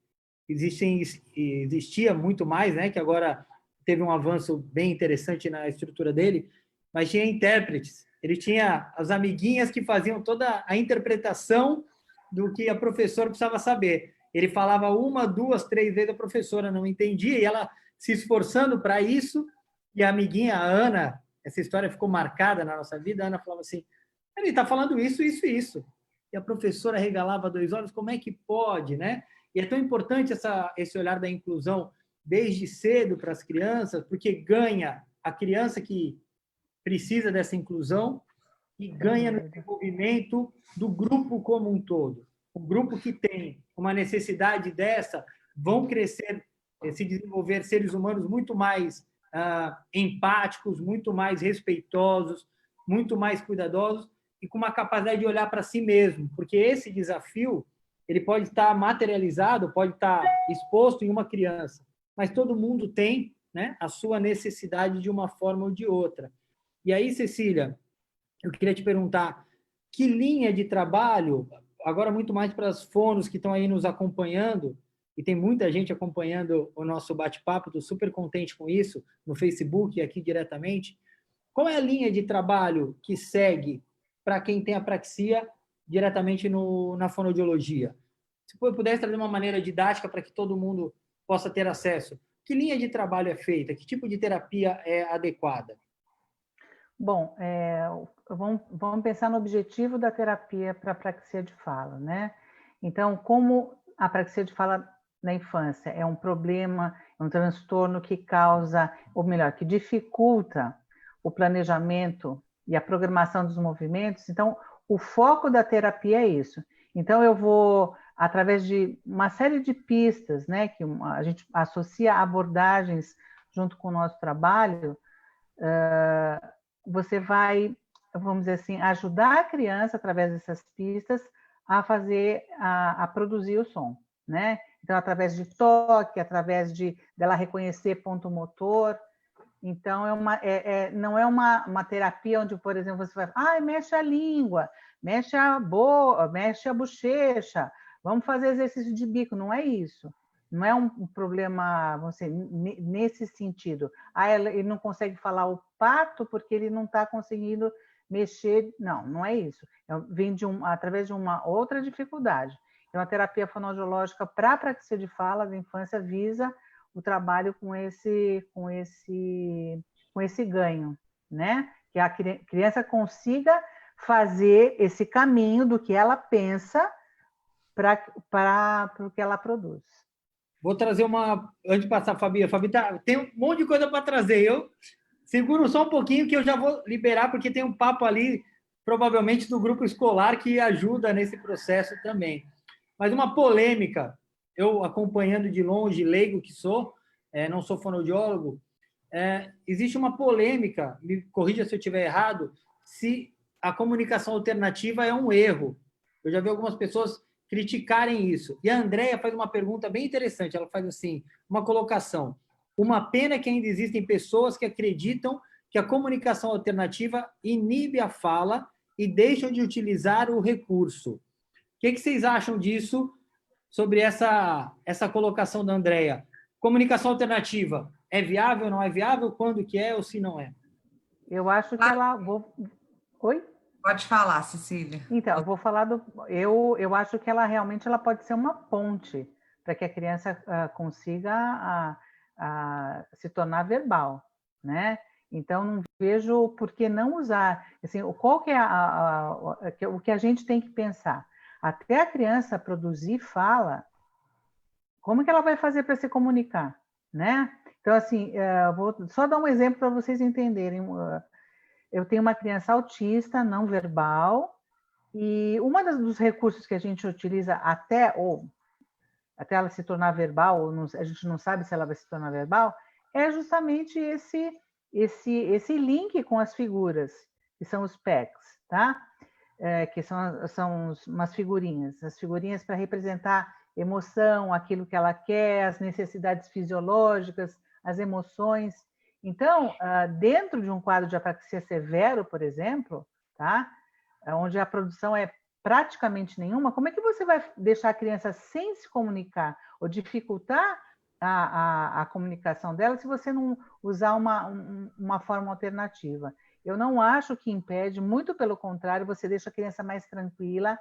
B: existia muito mais, né, que agora teve um avanço bem interessante na estrutura dele, mas tinha intérpretes. Ele tinha as amiguinhas que faziam toda a interpretação do que a professora precisava saber. Ele falava 1, 2, 3 vezes, a professora não entendia, e ela se esforçando para isso, e a amiguinha, a Ana, essa história ficou marcada na nossa vida, a Ana falava assim, ele está falando isso, isso e isso. E a professora regalava 2 olhos, como é que pode, né? E é tão importante esse olhar da inclusão desde cedo para as crianças, porque ganha a criança que precisa dessa inclusão e ganha no desenvolvimento do grupo como um todo. O grupo que tem uma necessidade dessa vão crescer, se desenvolver seres humanos muito mais empáticos, muito mais respeitosos, muito mais cuidadosos e com uma capacidade de olhar para si mesmo, porque esse desafio ele pode estar materializado, pode estar exposto em uma criança, mas todo mundo tem, né, a sua necessidade de uma forma ou de outra. E aí, Cecília, eu queria te perguntar, que linha de trabalho, agora muito mais para as fonos que estão aí nos acompanhando, e tem muita gente acompanhando o nosso bate-papo, estou super contente com isso, no Facebook e aqui diretamente. Qual é a linha de trabalho que segue para quem tem apraxia diretamente na fonoaudiologia? Se pudesse trazer uma maneira didática para que todo mundo possa ter acesso. Que linha de trabalho é feita? Que tipo de terapia é adequada?
A: Bom, vamos pensar no objetivo da terapia para apraxia de fala, né? Então, como a apraxia de fala na infância é um problema, é um transtorno que causa, ou melhor, que dificulta o planejamento e a programação dos movimentos, então o foco da terapia é isso. Então, eu vou, através de uma série de pistas, né, que a gente associa abordagens junto com o nosso trabalho, você vai, vamos dizer assim, ajudar a criança, através dessas pistas, a produzir o som, né? Então, através de toque, através dela reconhecer ponto motor. Então, não é uma terapia onde, por exemplo, você vai, mexe a língua, mexe a boca, mexe a bochecha, vamos fazer exercício de bico. Não é isso. Não é um problema, vamos dizer, nesse sentido. Ele não consegue falar o pato porque ele não está conseguindo mexer. Não é isso. Vem através de uma outra dificuldade. Então, a terapia fonoaudiológica para a apraxia de fala da infância visa o trabalho com esse ganho, né? Que a criança consiga fazer esse caminho do que ela pensa para o que ela produz.
B: Vou trazer antes de passar a Fabi. Fabi tem um monte de coisa para trazer. Eu seguro só um pouquinho que eu já vou liberar, porque tem um papo ali, provavelmente do grupo escolar, que ajuda nesse processo também. Mas uma polêmica, eu acompanhando de longe, leigo que sou, não sou fonoaudiólogo, existe uma polêmica, me corrija se eu estiver errado, se a comunicação alternativa é um erro. Eu já vi algumas pessoas criticarem isso. E a Andrea faz uma pergunta bem interessante, ela faz assim, uma colocação. Uma pena que ainda existem pessoas que acreditam que a comunicação alternativa inibe a fala e deixam de utilizar o recurso. O que vocês acham disso, sobre essa colocação da Andrea? Comunicação alternativa é viável, não é viável? Quando que é ou se não é?
A: Eu acho que ela... Oi?
C: Pode falar, Cecília.
A: Então, eu vou falar eu acho que ela realmente pode ser uma ponte para que a criança consiga se tornar verbal, né? Então, não vejo por que não usar. Assim, qual que é o que a gente tem que pensar? Até a criança produzir fala, como que ela vai fazer para se comunicar, né? Então, assim, vou só dar um exemplo para vocês entenderem. Eu tenho uma criança autista, não verbal, e dos recursos que a gente utiliza até ela se tornar verbal, ou a gente não sabe se ela vai se tornar verbal, é justamente esse link com as figuras, que são os PECs, tá? Que são umas figurinhas, as figurinhas para representar emoção, aquilo que ela quer, as necessidades fisiológicas, as emoções. Então, dentro de um quadro de apraxia severo, por exemplo, tá? Onde a produção é praticamente nenhuma, como é que você vai deixar a criança sem se comunicar ou dificultar a comunicação dela se você não usar uma forma alternativa? Eu não acho que impede, muito pelo contrário, você deixa a criança mais tranquila,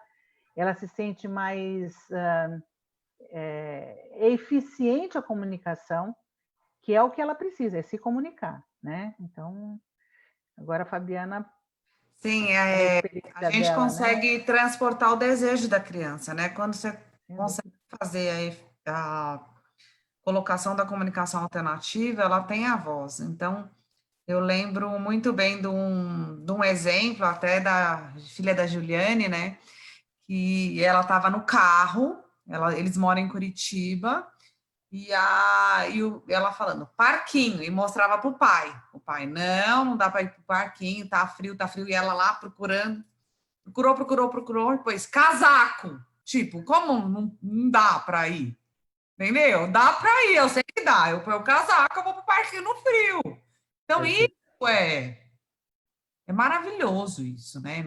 A: ela se sente mais eficiente a comunicação, que é o que ela precisa, é se comunicar, né? Então, agora a Fabiana...
C: Sim, a gente
A: dela,
C: consegue,
A: né,
C: transportar o desejo da criança, né? Quando você consegue fazer a colocação da comunicação alternativa, ela tem a voz. Então, eu lembro muito bem de um exemplo até da filha da Juliane, né? Que ela estava no carro, eles moram em Curitiba, e ela falando, parquinho, e mostrava para o pai. O pai, não dá para ir para o parquinho, tá frio, e ela lá procurando, procurou, depois, casaco. Tipo, como não dá para ir? Entendeu? Dá para ir, eu sei que dá. Eu ponho o casaco, eu vou para o parquinho no frio. Então, isso é maravilhoso, isso, né?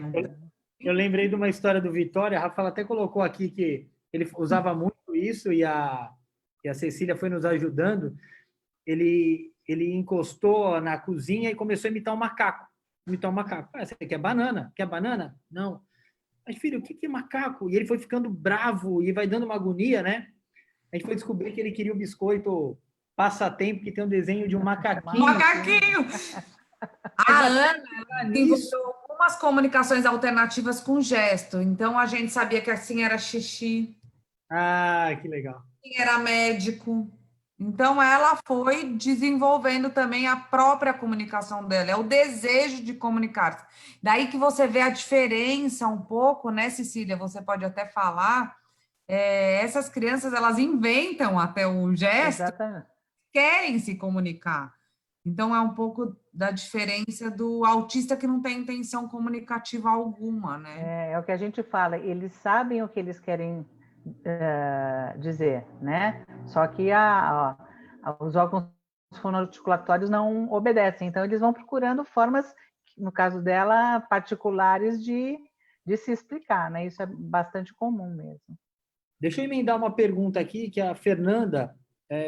B: Eu lembrei de uma história do Vitória, a Rafaela até colocou aqui que ele usava muito isso e a Cecília foi nos ajudando. Ele encostou na cozinha e começou a imitar um macaco. Você quer banana? Quer banana? Não. mas filho, o que é macaco? E ele foi ficando bravo e vai dando uma agonia, né? A gente foi descobrir que ele queria o biscoito passatempo, que tem um desenho de um macaquinho.
C: Macaquinho! A Ana desenvolveu algumas comunicações alternativas com gesto. Então, a gente sabia que assim era xixi,
B: Ah, que legal.
C: assim era médico. Então, ela foi desenvolvendo também a própria comunicação dela, é o desejo de comunicar-se. Daí que você vê a diferença um pouco, né, Cecília? Você pode até falar, essas crianças, elas inventam até o gesto,
A: Exatamente.
C: querem se comunicar. Então, é um pouco da diferença do autista que não tem intenção comunicativa alguma, né?
A: É o que a gente fala, eles sabem o que eles querem dizer, né? Só que os órgãos fonoarticulatórios não obedecem, então eles vão procurando formas, no caso dela, particulares de se explicar, né? Isso é bastante comum mesmo.
B: Deixa eu emendar uma pergunta aqui que a Fernanda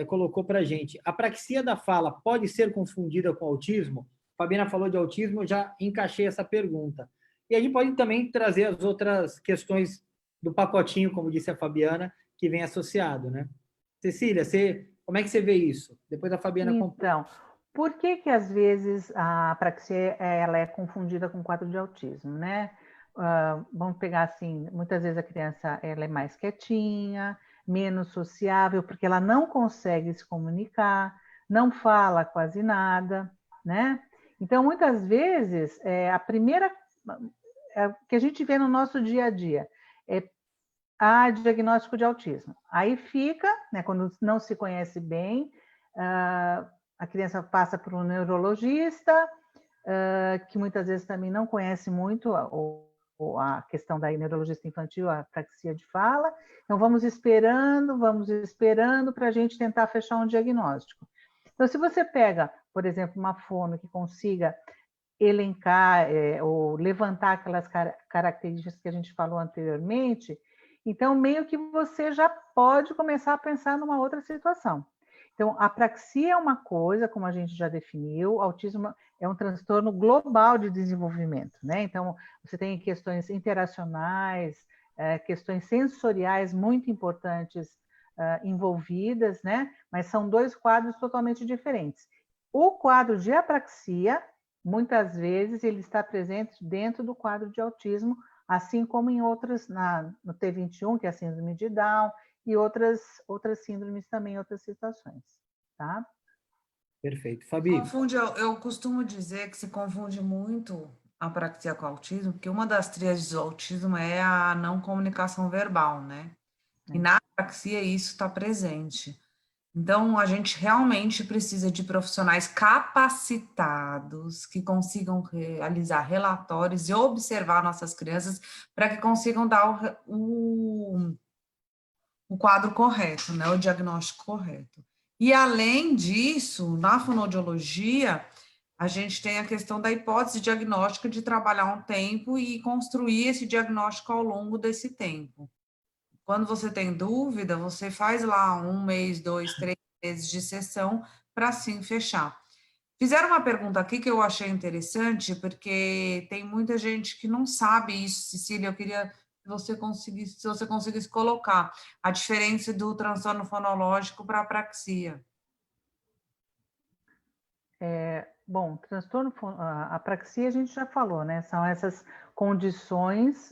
B: colocou para a gente. A apraxia da fala pode ser confundida com autismo? A Fabiana falou de autismo, eu já encaixei essa pergunta. E a gente pode também trazer as outras questões do pacotinho, como disse a Fabiana, que vem associado, né? Cecília, como é que você vê isso? Depois a Fabiana...
A: Então, por que às vezes a apraxia ela é confundida com quadro de autismo, né? Vamos pegar assim, muitas vezes a criança ela é mais quietinha, menos sociável, porque ela não consegue se comunicar, não fala quase nada, né? Então, muitas vezes, a primeira que a gente vê no nosso dia a dia é diagnóstico de autismo. Aí fica, né, quando não se conhece bem, a criança passa por um neurologista, que muitas vezes também não conhece muito a questão da neurologista infantil, a apraxia de fala. Então, vamos esperando para a gente tentar fechar um diagnóstico. Então, se você pega, por exemplo, uma fono que consiga elencar ou levantar aquelas características que a gente falou anteriormente, então, meio que você já pode começar a pensar numa outra situação. Então, a apraxia é uma coisa, como a gente já definiu, autismo é um transtorno global de desenvolvimento, né? Então, você tem questões interacionais, questões sensoriais muito importantes envolvidas, né? Mas são dois quadros totalmente diferentes. O quadro de apraxia, muitas vezes, ele está presente dentro do quadro de autismo, assim como em outras, no T21, que é a síndrome de Down, e outras síndromes também, outras situações, tá?
B: Perfeito. Fabi?
C: Eu costumo dizer que se confunde muito a apraxia com o autismo, porque uma das tríades do autismo é a não comunicação verbal, né? E na apraxia isso está presente. Então, a gente realmente precisa de profissionais capacitados que consigam realizar relatórios e observar nossas crianças para que consigam dar o quadro correto, né? O diagnóstico correto. E, além disso, na fonoaudiologia, a gente tem a questão da hipótese diagnóstica de trabalhar um tempo e construir esse diagnóstico ao longo desse tempo. Quando você tem dúvida, você faz lá 1 mês, 2, 3 meses de sessão para assim fechar. Fizeram uma pergunta aqui que eu achei interessante, porque tem muita gente que não sabe isso, Cecília. Eu queria que você conseguisse colocar a diferença do transtorno fonológico para a apraxia.
A: Bom, a apraxia a gente já falou, né? São essas condições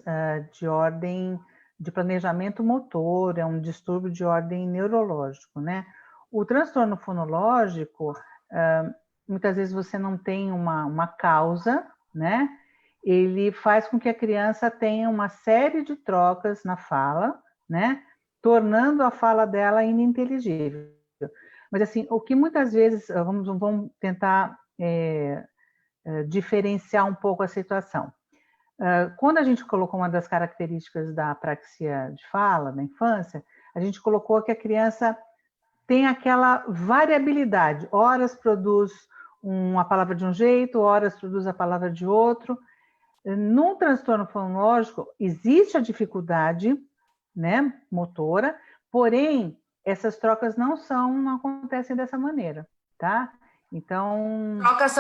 A: de ordem de planejamento motor, é um distúrbio de ordem neurológico, né? O transtorno fonológico, muitas vezes você não tem uma causa, né? Ele faz com que a criança tenha uma série de trocas na fala, né? Tornando a fala dela ininteligível. Mas, assim, o que muitas vezes, vamos tentar diferenciar um pouco a situação. Quando a gente colocou uma das características da apraxia de fala na infância, a gente colocou que a criança tem aquela variabilidade. Horas produz uma palavra de um jeito, horas produz a palavra de outro. Num transtorno fonológico, existe a dificuldade, né, motora, porém, essas trocas não acontecem dessa maneira, tá? Então...
C: Trocas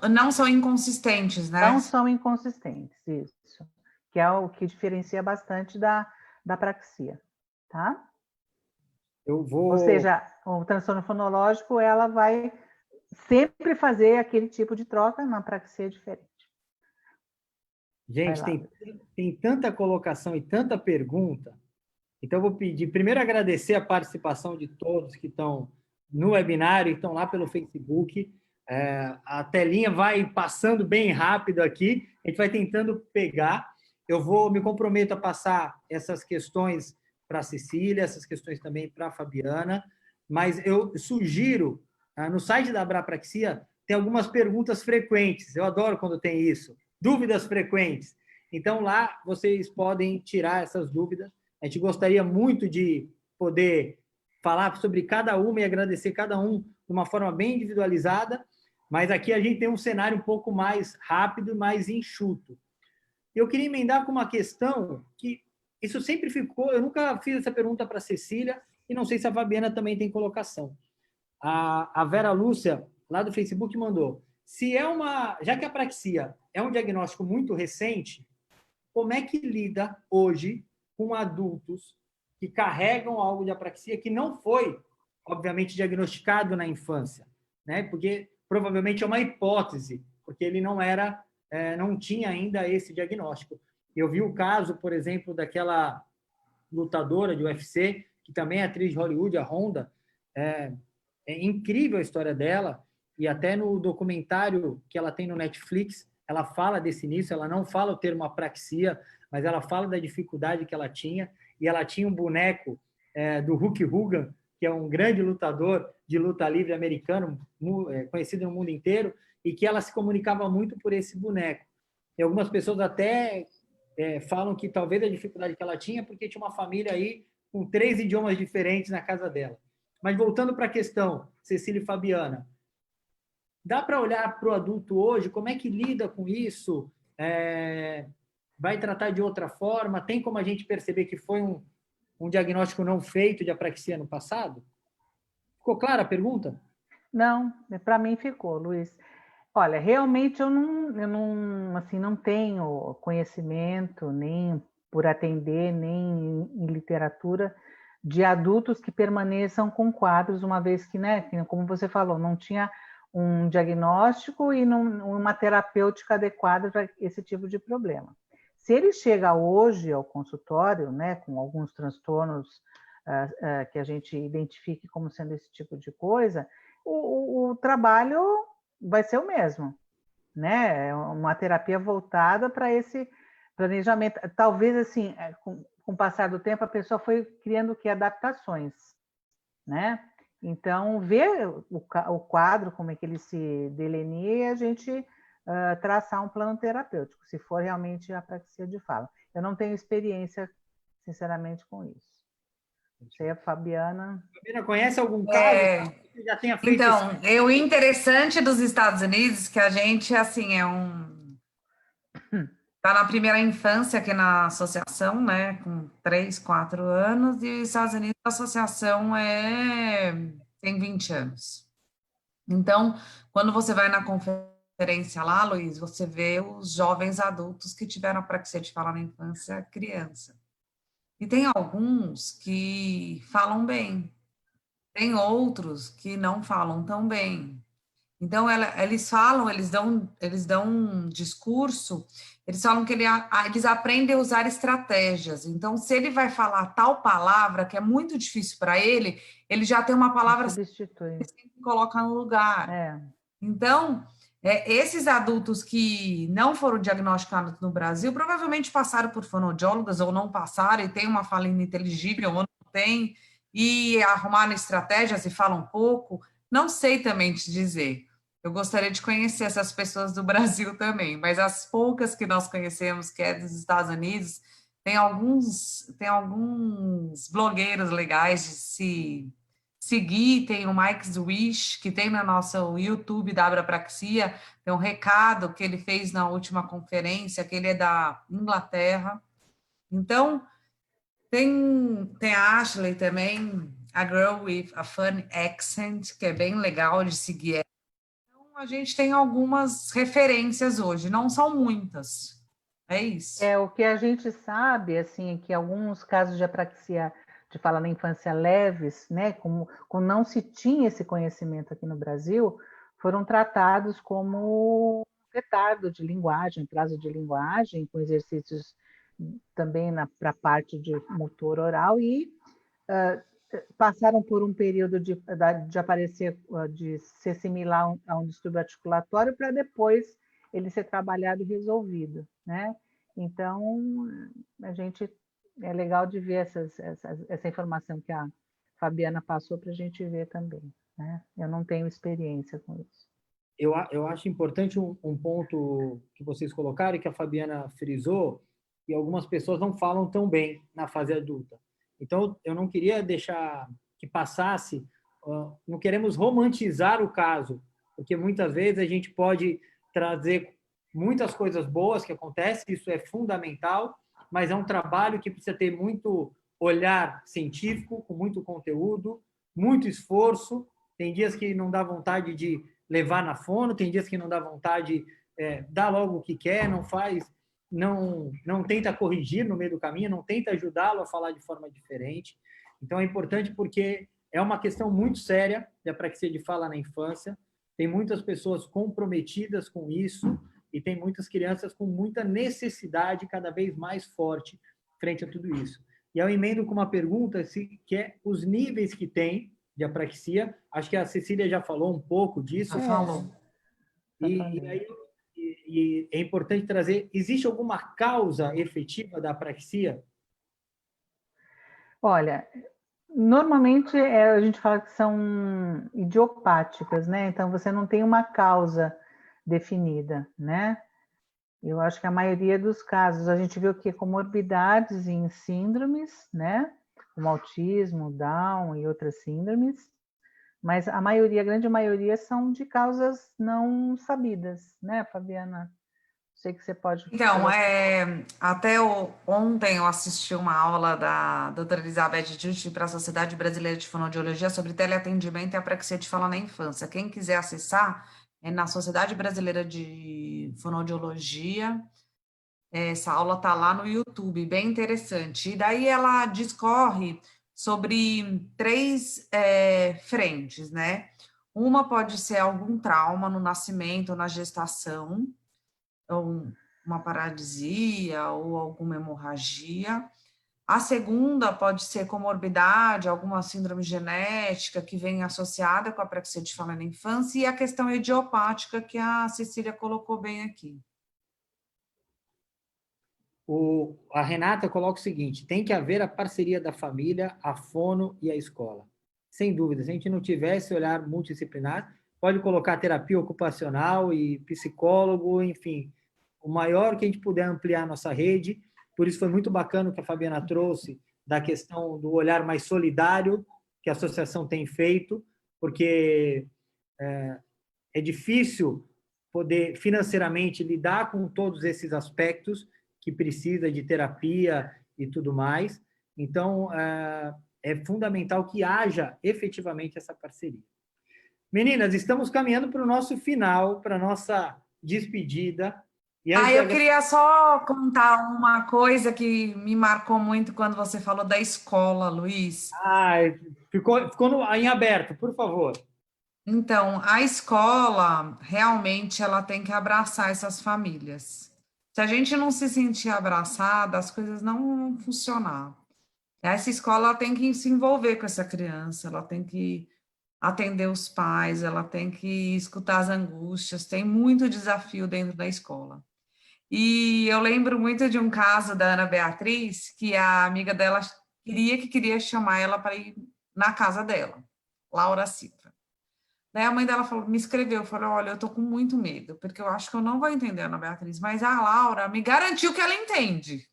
C: não são inconsistentes, né?
A: Não são inconsistentes, isso. que é o que diferencia bastante da apraxia, tá?
B: Eu vou...
A: Ou seja, o transtorno fonológico, ela vai sempre fazer aquele tipo de troca, na apraxia é diferente.
B: Gente, tem tanta colocação e tanta pergunta. Então, eu vou pedir, primeiro, agradecer a participação de todos que estão no webinário e estão lá pelo Facebook. A telinha vai passando bem rápido aqui, a gente vai tentando pegar. Eu me comprometo a passar essas questões para a Cecília, essas questões também para a Fabiana, mas eu sugiro, no site da Abrapraxia, tem algumas perguntas frequentes, eu adoro quando tem isso, dúvidas frequentes. Então, lá vocês podem tirar essas dúvidas. A gente gostaria muito de poder falar sobre cada uma e agradecer cada um de uma forma bem individualizada, mas aqui a gente tem um cenário um pouco mais rápido e mais enxuto. Eu queria emendar com uma questão que isso sempre ficou, eu nunca fiz essa pergunta para a Cecília e não sei se a Fabiana também tem colocação. A Vera Lúcia, lá do Facebook, mandou, já que a apraxia é um diagnóstico muito recente, como é que lida hoje com adultos que carregam algo de apraxia que não foi, obviamente, diagnosticado na infância, né? Porque provavelmente é uma hipótese, porque ele não tinha ainda esse diagnóstico. Eu vi o caso, por exemplo, daquela lutadora de UFC, que também é atriz de Hollywood, a Honda. É incrível a história dela, e até no documentário que ela tem no Netflix, ela fala desse início, ela não fala o termo apraxia, mas ela fala da dificuldade que ela tinha, e ela tinha um boneco do Hulk Hogan, que é um grande lutador de luta livre americano, conhecido no mundo inteiro, e que ela se comunicava muito por esse boneco. E algumas pessoas até falam que talvez a dificuldade que ela tinha porque tinha uma família aí com 3 idiomas diferentes na casa dela. Mas voltando para a questão, Cecília e Fabiana, dá para olhar para o adulto hoje, como é que lida com isso? Vai tratar de outra forma? Tem como a gente perceber que foi um diagnóstico não feito de apraxia no passado? Ficou clara a pergunta?
A: Não, para mim ficou, Luiz. Olha, realmente eu não tenho conhecimento, nem por atender, nem em literatura, de adultos que permaneçam com quadros, uma vez que, né, como você falou, não tinha um diagnóstico e uma terapêutica adequada para esse tipo de problema. Se ele chega hoje ao consultório, né, com alguns transtornos que a gente identifique como sendo esse tipo de coisa, o trabalho vai ser o mesmo, né? É uma terapia voltada para esse planejamento. Talvez, assim, com o passar do tempo, a pessoa foi criando adaptações, né? Então, ver o quadro, como é que ele se delineia, e a gente traçar um plano terapêutico, se for realmente a apraxia de fala. Eu não tenho experiência, sinceramente, com isso. Você, Fabiana?
B: Fabiana, conhece algum caso que já tenha feito
C: então, o interessante dos Estados Unidos é que a gente, assim, está na primeira infância aqui na associação, né, com 3, 4 anos, e nos Estados Unidos a associação tem 20 anos. Então, quando você vai na conferência lá, Luiz, você vê os jovens adultos que tiveram apraxia de fala na infância, criança. E tem alguns que falam bem, tem outros que não falam tão bem. Então, eles dão um discurso, eles falam que eles aprendem a usar estratégias. Então, se ele vai falar tal palavra, que é muito difícil para ele já tem uma palavra que coloca no lugar. Então, esses adultos que não foram diagnosticados no Brasil, provavelmente passaram por fonoaudiólogas ou não passaram, e tem uma fala ininteligível ou não tem, e arrumaram estratégias e falam pouco. Não sei também te dizer. Eu gostaria de conhecer essas pessoas do Brasil também, mas as poucas que nós conhecemos, que é dos Estados Unidos, tem alguns blogueiros legais de se seguir. Tem o Mike's Wish, que tem no nosso YouTube da Abrapraxia, tem um recado que ele fez na última conferência, que ele é da Inglaterra. Então, tem a Ashley também, a Girl with a Funny Accent, que é bem legal de seguir. Então, a gente tem algumas referências hoje, não são muitas. É isso.
A: O que a gente sabe, assim, é que alguns casos de apraxia de fala na infância leves, né, como não se tinha esse conhecimento aqui no Brasil, foram tratados como retardo de linguagem, atraso de linguagem, com exercícios também para a parte de motor oral e passaram por um período de aparecer, de se assimilar a um distúrbio articulatório para depois ele ser trabalhado e resolvido, né? Então, é legal de ver essa informação que a Fabiana passou para a gente ver também, né? Eu não tenho experiência com isso.
B: Eu acho importante um ponto que vocês colocaram e que a Fabiana frisou, que algumas pessoas não falam tão bem na fase adulta. Então, eu não queria deixar que passasse, não queremos romantizar o caso, porque muitas vezes a gente pode trazer muitas coisas boas que acontecem, isso é fundamental, mas é um trabalho que precisa ter muito olhar científico, com muito conteúdo, muito esforço. Tem dias que não dá vontade de levar na fono, tem dias que não dá vontade, dá logo o que quer, não faz, não tenta corrigir no meio do caminho, não tenta ajudá-lo a falar de forma diferente. Então, é importante porque é uma questão muito séria de apraxia de fala na infância, tem muitas pessoas comprometidas com isso e tem muitas crianças com muita necessidade cada vez mais forte frente a tudo isso. E eu emendo com uma pergunta, que é os níveis que tem de apraxia. Acho que a Cecília já falou um pouco disso.
C: Já falou.
B: E é importante trazer, existe alguma causa efetiva da apraxia?
A: Olha, normalmente a gente fala que são idiopáticas, né? Então você não tem uma causa definida, né? Eu acho que a maioria dos casos a gente vê o que? Comorbidades em síndromes, né? Como autismo, Down e outras síndromes, mas a grande maioria são de causas não sabidas, né, Fabiana? Sei que você pode...
C: Então, até ontem eu assisti uma aula da doutora Elizabeth Justi para a Sociedade Brasileira de Fonoaudiologia sobre teleatendimento e apraxia de fala na infância. Quem quiser acessar, é na Sociedade Brasileira de Fonoaudiologia. Essa aula está lá no YouTube, bem interessante. E daí ela discorre sobre 3 frentes, né? Uma pode ser algum trauma no nascimento ou na gestação, ou uma paralisia ou alguma hemorragia. A segunda pode ser comorbidade, alguma síndrome genética que vem associada com a apraxia de fala na infância, e a questão idiopática que a Cecília colocou bem aqui.
B: A Renata coloca o seguinte: tem que haver a parceria da família, a fono e a escola. Sem dúvida, se a gente não tiver esse olhar multidisciplinar, pode colocar terapia ocupacional e psicólogo, enfim, o maior que a gente puder ampliar a nossa rede. Por isso foi muito bacana o que a Fabiana trouxe da questão do olhar mais solidário que a associação tem feito, porque é difícil poder financeiramente lidar com todos esses aspectos que precisa de terapia e tudo mais. Então, é fundamental que haja efetivamente essa parceria. Meninas, estamos caminhando para o nosso final, para a nossa despedida.
C: Eu queria só contar uma coisa que me marcou muito quando você falou da escola, Luiz.
B: Ficou em aberto, por favor.
C: Então, a escola, realmente, ela tem que abraçar essas famílias. Se a gente não se sentir abraçada, as coisas não vão funcionar. Essa escola tem que se envolver com essa criança, ela tem que atender os pais, ela tem que escutar as angústias, tem muito desafio dentro da escola. E eu lembro muito de um caso da Ana Beatriz, que a amiga dela queria chamar ela para ir na casa dela, Laura Cifra. Daí a mãe dela me escreveu, falou, olha, eu tô com muito medo, porque eu acho que eu não vou entender a Ana Beatriz, mas a Laura me garantiu que ela entende.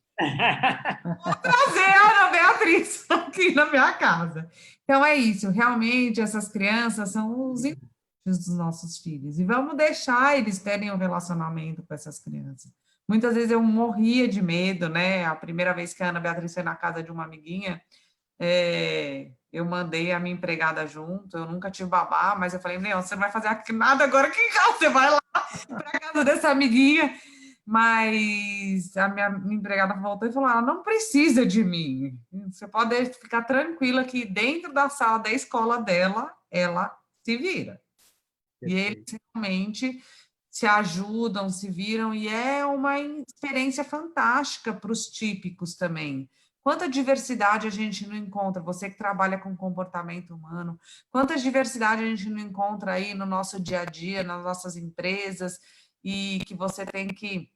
C: Vou trazer a Ana Beatriz aqui na minha casa. Então é isso, realmente essas crianças são os filhos dos nossos filhos, e vamos deixar eles terem um relacionamento com essas crianças. Muitas vezes eu morria de medo, né? A primeira vez que a Ana Beatriz foi na casa de uma amiguinha, eu mandei a minha empregada junto, eu nunca tive babá, mas eu falei, Leon, você não vai fazer nada agora, que você vai lá para a casa dessa amiguinha. Mas a minha empregada voltou e falou, ela não precisa de mim. Você pode ficar tranquila que dentro da sala da escola dela, ela se vira. E eles realmente se ajudam, se viram, e é uma experiência fantástica para os típicos também. Quanta diversidade a gente não encontra, você que trabalha com comportamento humano, quanta diversidade a gente não encontra aí no nosso dia a dia, nas nossas empresas, e que você tem que...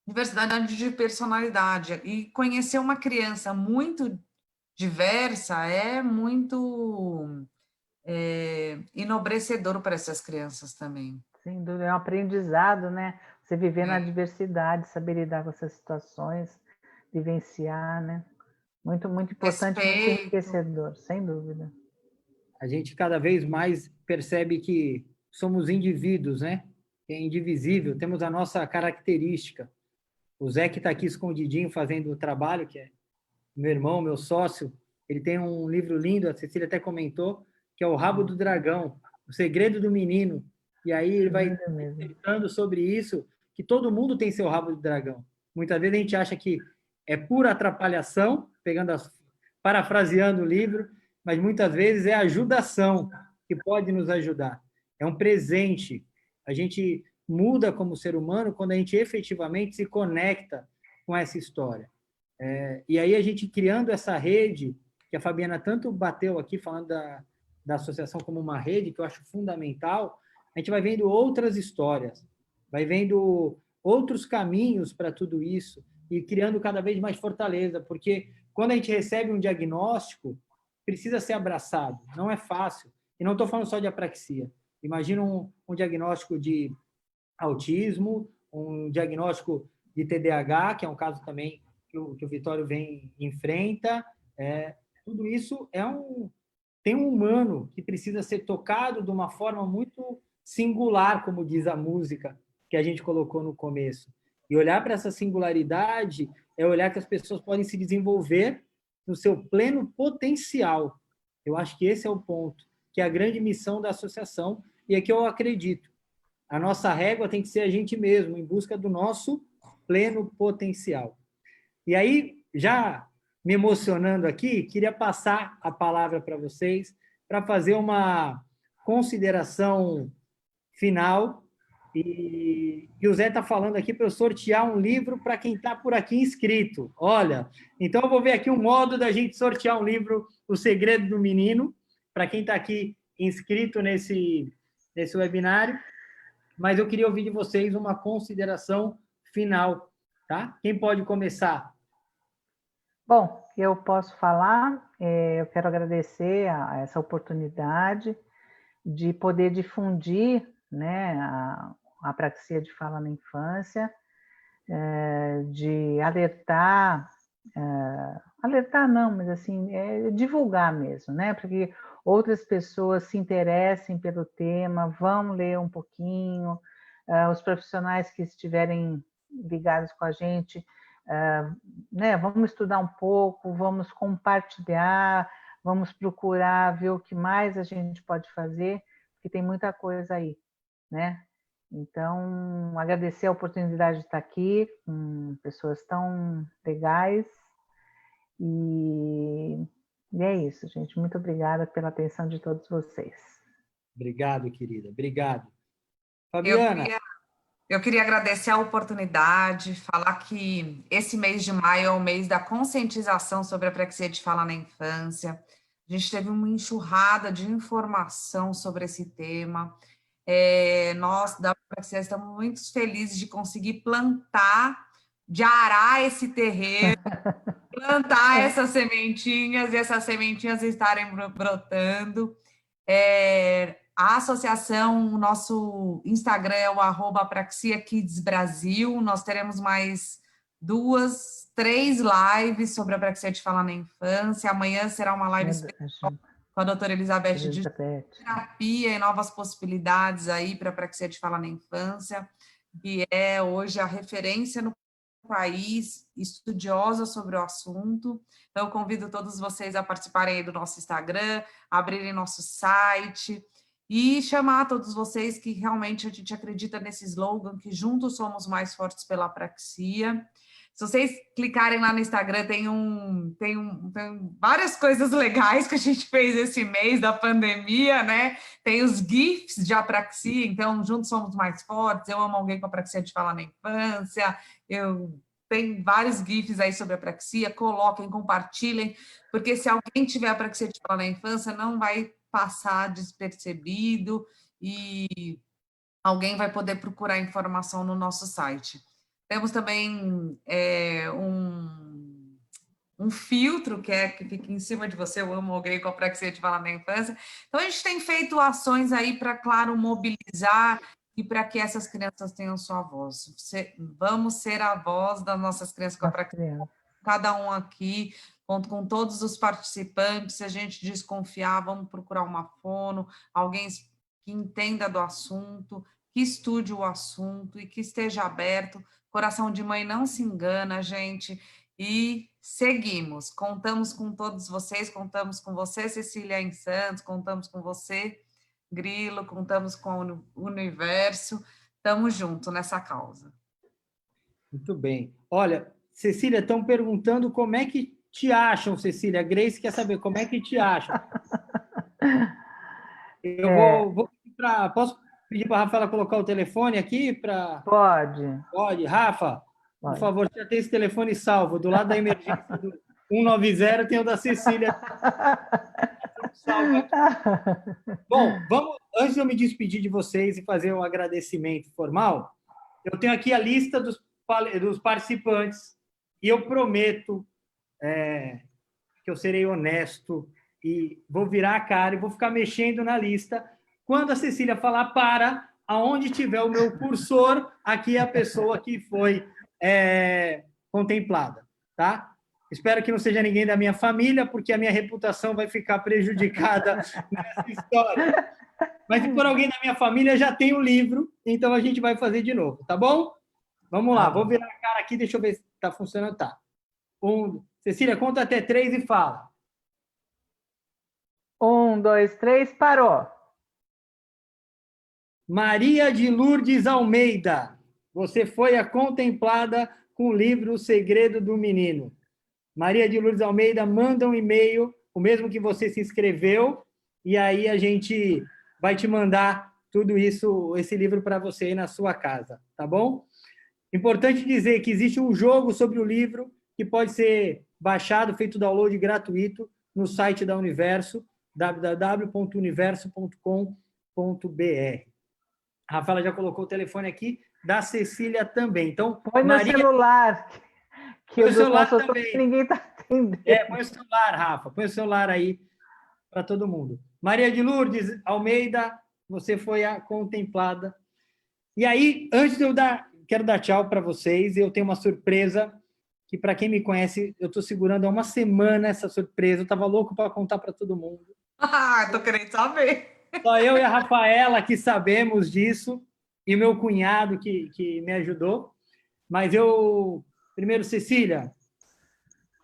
C: Diversidade de personalidade. E conhecer uma criança muito diversa é muito enobrecedor para essas crianças também.
A: Sem dúvida, é um aprendizado, né? Você viver na diversidade, saber lidar com essas situações, vivenciar, né? Muito, muito importante, muito
C: Respeito.
A: enriquecedor, sem dúvida.
B: A gente cada vez mais percebe que somos indivíduos, né? É indivisível, temos a nossa característica. O Zé, que está aqui escondidinho fazendo o trabalho, que é meu irmão, meu sócio, ele tem um livro lindo, a Cecília até comentou, que é O Rabo do Dragão, O Segredo do Menino. E aí ele vai comentando sobre isso, que todo mundo tem seu rabo de dragão. Muitas vezes a gente acha que é pura atrapalhação, parafraseando o livro, mas muitas vezes é ajudação que pode nos ajudar. É um presente. A gente muda como ser humano quando a gente efetivamente se conecta com essa história. E aí a gente criando essa rede, que a Fabiana tanto bateu aqui, falando da associação como uma rede, que eu acho fundamental, a gente vai vendo outras histórias, vai vendo outros caminhos para tudo isso e criando cada vez mais fortaleza, porque quando a gente recebe um diagnóstico, precisa ser abraçado, não é fácil. E não estou falando só de apraxia. Imagina um diagnóstico de autismo, um diagnóstico de TDAH, que é um caso também que o Vitório enfrenta. Tudo isso tem um humano que precisa ser tocado de uma forma muito singular, como diz a música que a gente colocou no começo. E olhar para essa singularidade é olhar que as pessoas podem se desenvolver no seu pleno potencial. Eu acho que esse é o ponto, que é a grande missão da associação, e é que eu acredito. A nossa régua tem que ser a gente mesmo, em busca do nosso pleno potencial. E aí, já me emocionando aqui, queria passar a palavra para vocês, para fazer uma consideração final. E o Zé está falando aqui para eu sortear um livro para quem está por aqui inscrito. Olha, então eu vou ver aqui um modo da gente sortear um livro, O Segredo do Menino, para quem está aqui inscrito nesse webinário. Mas eu queria ouvir de vocês uma consideração final, tá? Quem pode começar?
A: Bom, eu posso falar, eu quero agradecer a essa oportunidade de poder difundir, né, a apraxia de fala na infância, de alertar não, mas assim, divulgar mesmo, né, porque outras pessoas se interessem pelo tema, vão ler um pouquinho, os profissionais que estiverem ligados com a gente, né, vamos estudar um pouco, vamos compartilhar, vamos procurar ver o que mais a gente pode fazer, porque tem muita coisa aí, né? Então, agradecer a oportunidade de estar aqui com pessoas tão legais e é isso, gente. Muito obrigada pela atenção de todos vocês.
B: Obrigado, querida. Obrigado. Fabiana.
C: Eu queria agradecer a oportunidade, falar que esse mês de maio é o mês da conscientização sobre a apraxia de fala na infância. A gente teve uma enxurrada de informação sobre esse tema. Nós, da apraxia, estamos muito felizes de conseguir plantar, de arar esse terreno, plantar essas sementinhas e essas sementinhas estarem brotando. A associação, o nosso Instagram é o @apraxiakidsbrasil. Nós teremos mais 2, 3 lives sobre a apraxia de fala na infância. Amanhã será uma live especial com a doutora Elizabeth de terapia e novas possibilidades aí para a apraxia de fala na infância, que é hoje a referência no país, estudiosa sobre o assunto. Então, eu convido todos vocês a participarem aí do nosso Instagram, abrirem nosso site e chamar todos vocês que realmente a gente acredita nesse slogan, que juntos somos mais fortes pela apraxia. Se vocês clicarem lá no Instagram, tem várias coisas legais que a gente fez esse mês da pandemia, né? Tem os GIFs de apraxia, então, juntos somos mais fortes. Eu amo alguém com apraxia de falar na infância. Tem vários GIFs aí sobre apraxia. Coloquem, compartilhem, porque se alguém tiver apraxia de falar na infância, não vai passar despercebido e alguém vai poder procurar informação no nosso site. Temos também um filtro que fica em cima de você. Eu amo alguém com apraxia de falar na infância. Então, a gente tem feito ações aí para, claro, mobilizar e para que essas crianças tenham sua voz. Vamos ser a voz das nossas crianças com apraxia. Cada um aqui, conto com todos os participantes. Se a gente desconfiar, vamos procurar uma fono, alguém que entenda do assunto, que estude o assunto e que esteja aberto. Coração de mãe não se engana, gente. E seguimos. Contamos com todos vocês, contamos com você, Cecília em Santos, contamos com você, Grilo, contamos com o universo. Estamos juntos nessa causa.
B: Muito bem. Olha, Cecília, estão perguntando como é que te acham, Cecília. A Grace quer saber como é que te acham. Eu vou posso pedir para a Rafaela colocar o telefone aqui?
A: Pode.
B: Pode. Rafa, por favor, já tem esse telefone salvo. Do lado da emergência do 190 tem o da Cecília. Salvo. Bom, antes de eu me despedir de vocês e fazer um agradecimento formal, eu tenho aqui a lista dos participantes e eu prometo que eu serei honesto e vou virar a cara e vou ficar mexendo na lista. Quando a Cecília falar para, aonde tiver o meu cursor, aqui é a pessoa que foi contemplada, tá? Espero que não seja ninguém da minha família, porque a minha reputação vai ficar prejudicada nessa história. Mas se for alguém da minha família, já tem o livro, então a gente vai fazer de novo, tá bom? Vamos lá, vou virar a cara aqui, deixa eu ver se está funcionando. Tá. Cecília, conta até 3 e fala.
A: 1, 2, 3, parou.
B: Maria de Lourdes Almeida, você foi a contemplada com o livro O Segredo do Menino. Maria de Lourdes Almeida, manda um e-mail, o mesmo que você se inscreveu, e aí a gente vai te mandar tudo isso, esse livro para você aí na sua casa, tá bom? Importante dizer que existe um jogo sobre o livro que pode ser baixado, feito download gratuito no site da Universo, www.universo.com.br. A Rafaela já colocou o telefone aqui, da Cecília também. Então,
A: põe no celular, que o
B: celular também.
A: Ninguém está atendendo.
B: Põe o celular, Rafa, põe o celular aí para todo mundo. Maria de Lourdes Almeida, você foi a contemplada. E aí, antes de eu quero dar tchau para vocês, eu tenho uma surpresa que, para quem me conhece, eu estou segurando há uma semana essa surpresa, eu estava louco para contar para todo mundo.
C: Estou querendo saber.
B: Só eu e a Rafaela que sabemos disso, e o meu cunhado que me ajudou. Mas primeiro, Cecília,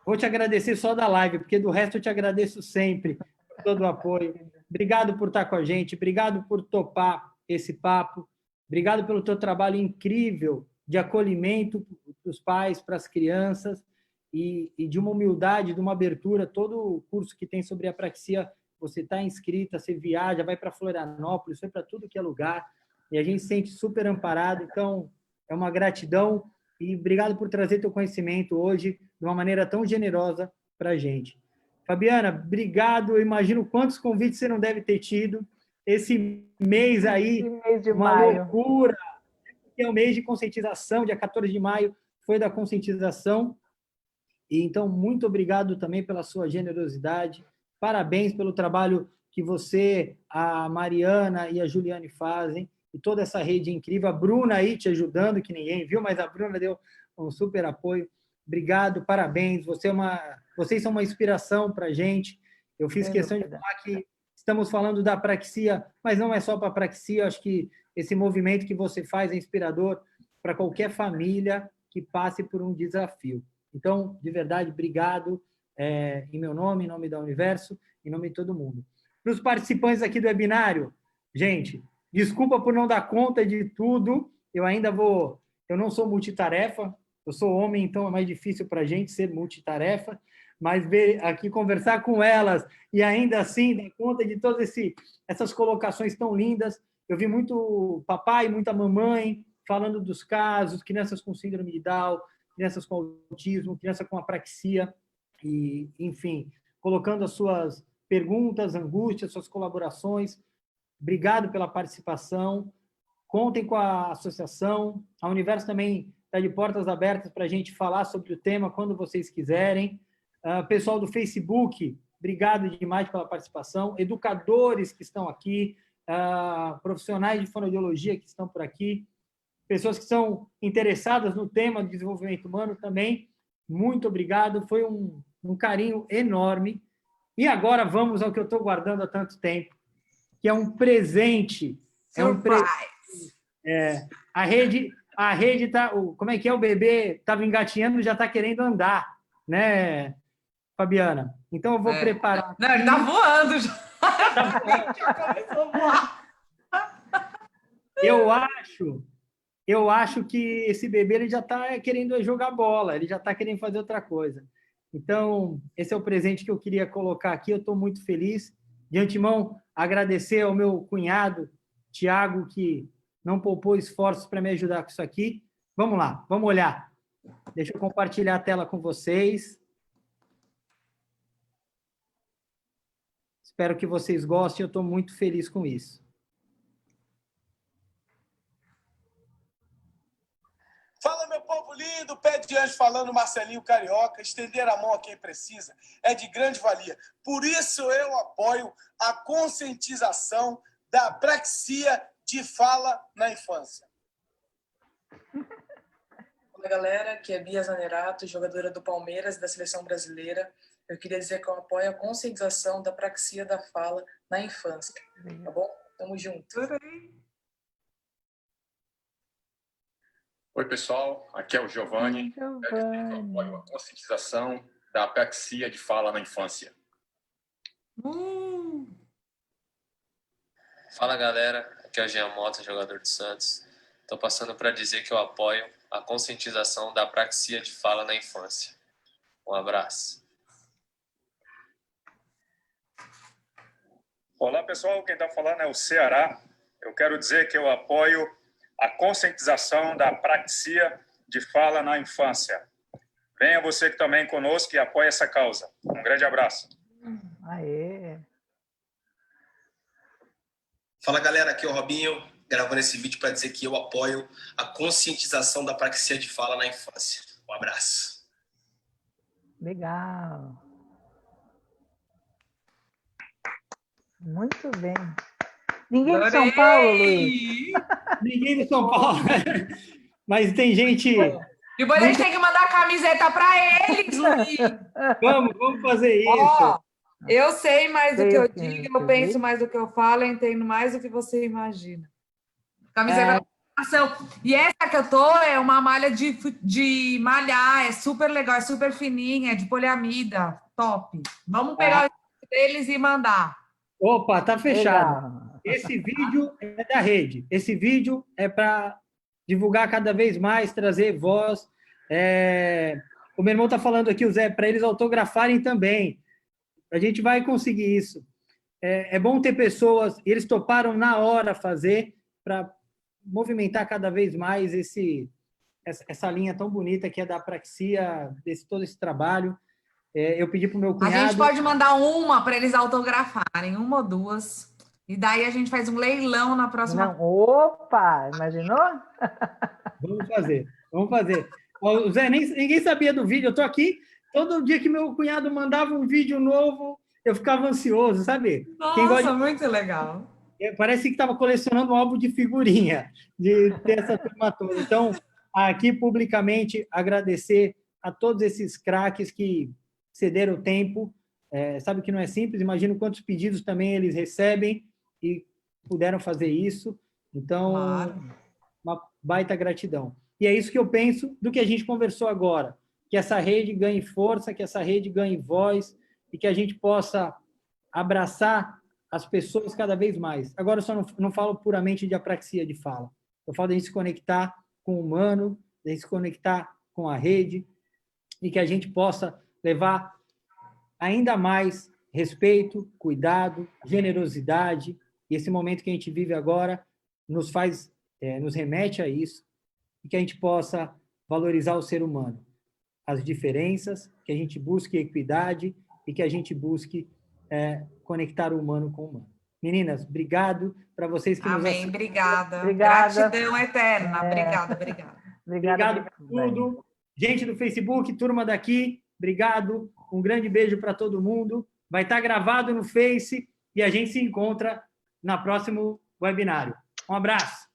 B: vou te agradecer só da live, porque do resto eu te agradeço sempre por todo o apoio. Obrigado por estar com a gente, obrigado por topar esse papo, obrigado pelo teu trabalho incrível de acolhimento para os pais, para as crianças, e de uma humildade, de uma abertura. Todo o curso que tem sobre apraxia, você está inscrita, você viaja, vai para Florianópolis, vai para tudo que é lugar, e a gente se sente super amparado. Então, é uma gratidão, e obrigado por trazer teu conhecimento hoje de uma maneira tão generosa para a gente. Fabiana, obrigado. Eu imagino quantos convites você não deve ter tido. Esse mês aí,
A: mês de
B: uma
A: maio.
B: loucura. É o mês de conscientização, dia 14 de maio foi da conscientização. E então, muito obrigado também pela sua generosidade. Parabéns pelo trabalho que você, a Mariana e a Juliane fazem, e toda essa rede incrível. A Bruna aí te ajudando, que ninguém viu, mas a Bruna deu um super apoio. Obrigado, parabéns. Vocês são uma inspiração para a gente. Eu fiz questão de falar que estamos falando da apraxia, mas não é só para a apraxia. Acho que esse movimento que você faz é inspirador para qualquer família que passe por um desafio. Então, de verdade, obrigado em meu nome, em nome da Universo, em nome de todo mundo. Para os participantes aqui do webinário, Gente, desculpa por não dar conta de tudo. Eu não sou multitarefa, eu sou homem, então é mais difícil para a gente ser multitarefa, mas ver aqui, conversar com elas e ainda assim dar conta de todas essas colocações tão lindas. Eu vi muito papai, muita mamãe falando dos casos, crianças com síndrome de Down, crianças com autismo, criança com apraxia, e, enfim, colocando as suas perguntas, angústias, suas colaborações. Obrigado pela participação. Contem com a associação. A Universo também está de portas abertas para a gente falar sobre o tema quando vocês quiserem. Pessoal do Facebook, obrigado demais pela participação. Educadores que estão aqui, profissionais de fonoaudiologia que estão por aqui, pessoas que são interessadas no tema de desenvolvimento humano também, muito obrigado. Foi um carinho enorme. E agora vamos ao que eu estou guardando há tanto tempo, que é um presente. A rede tá, como é que é, o bebê estava engatinhando, já está querendo andar, né, Fabiana? Então eu vou preparar.
C: Não, ele está voando já. Já começou a voar.
B: Eu acho que esse bebê ele já está querendo jogar bola, ele já está querendo fazer outra coisa. Então, esse é o presente que eu queria colocar aqui. Eu estou muito feliz. De antemão, agradecer ao meu cunhado, Tiago, que não poupou esforços para me ajudar com isso aqui. Vamos lá, vamos olhar. Deixa eu compartilhar a tela com vocês. Espero que vocês gostem, eu estou muito feliz com isso.
F: Fala, meu povo lindo, pé de anjo falando, Marcelinho Carioca. Estender a mão a quem precisa é de grande valia. Por isso eu apoio a conscientização da apraxia de fala na infância.
G: Olá, galera, aqui é Bia Zanerato, jogadora do Palmeiras da Seleção Brasileira. Eu queria dizer que eu apoio a conscientização da apraxia da fala na infância. Tá bom? Tamo junto.
H: Oi, pessoal. Aqui é o Giovanni. Eu apoio a conscientização da apraxia de fala na infância.
I: Fala, galera. Aqui é o Jean Mota, jogador do Santos. Estou passando para dizer que eu apoio a conscientização da apraxia de fala na infância. Um abraço.
H: Olá, pessoal. Quem está falando é o Ceará. Eu quero dizer que eu apoio a conscientização da apraxia de fala na infância. Venha você que também conosco e apoie essa causa. Um grande abraço.
A: Aê!
J: Fala, galera, aqui é o Robinho, gravando esse vídeo para dizer que eu apoio a conscientização da apraxia de fala na infância. Um abraço.
A: Legal. Muito bem. Ninguém de São Paulo, Luiz?
B: Ninguém de São Paulo. Mas tem gente...
C: Depois a gente tem que mandar a camiseta para eles, Luiz.
B: Vamos fazer isso.
C: Eu sei mais do que eu digo, eu penso mais do que eu falo, eu entendo mais do que você imagina. Camiseta da ação. E essa que eu tô é uma malha de malhar, é super legal, é super fininha, é de poliamida, top. Vamos pegar o deles e mandar.
B: Opa, tá fechado. Legal. Esse vídeo é da rede. Esse vídeo é para divulgar cada vez mais, trazer voz. O meu irmão está falando aqui, o Zé, para eles autografarem também. A gente vai conseguir isso. É bom ter pessoas, e eles toparam na hora fazer, para movimentar cada vez mais essa linha tão bonita que é da apraxia, todo esse trabalho. Eu pedi para o meu cunhado...
C: A gente pode mandar uma para eles autografarem, uma ou duas. E daí a gente faz um leilão na próxima...
A: Não, opa, imaginou?
B: Vamos fazer. O Zé, ninguém sabia do vídeo, eu estou aqui, todo dia que meu cunhado mandava um vídeo novo, eu ficava ansioso, sabe?
C: Nossa, muito legal.
B: Parece que estava colecionando um álbum de figurinha, de ter essa turma toda. Então, aqui publicamente, agradecer a todos esses craques que cederam o tempo. Sabe que não é simples, imagino quantos pedidos também eles recebem e puderam fazer isso. Então, uma baita gratidão. E é isso que eu penso do que a gente conversou agora, que essa rede ganhe força, que essa rede ganhe voz e que a gente possa abraçar as pessoas cada vez mais. Agora eu só não falo puramente de apraxia de fala. Eu falo de a gente se conectar com o humano, de a gente se conectar com a rede, e que a gente possa levar ainda mais respeito, cuidado, generosidade, e esse momento que a gente vive agora nos faz, nos remete a isso, e que a gente possa valorizar o ser humano, as diferenças, que a gente busque equidade e que a gente busque conectar o humano com o humano. Meninas, obrigado para vocês que nos assistem.
C: Obrigada.
A: Obrigada.
C: Gratidão eterna. Obrigada.
B: Obrigado por tudo. Gente do Facebook, turma daqui, obrigado. Um grande beijo para todo mundo. Vai estar gravado no Face e a gente se encontra no próximo webinário. Um abraço.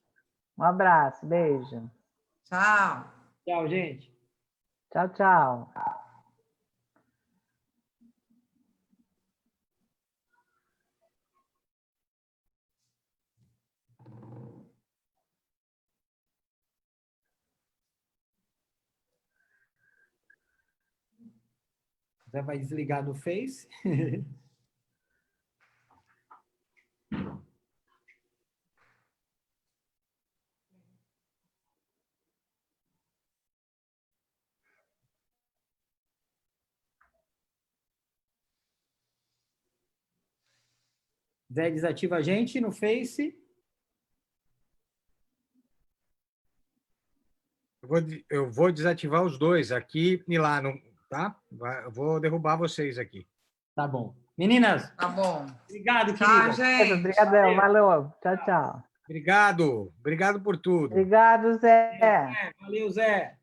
A: Um abraço, beijo.
C: Tchau.
B: Tchau, gente.
A: Tchau, tchau.
B: Zé vai desligar do Face. Zé desativa a gente no Face.
K: Eu vou desativar os dois aqui e lá, tá? Eu vou derrubar vocês aqui.
B: Tá bom. Meninas.
C: Tá bom.
B: Obrigado,
C: tchau,
B: querida.
C: gente.
A: Obrigadão, valeu. Tchau, tchau.
K: Obrigado por tudo.
A: Obrigado, Zé.
B: Valeu, Zé.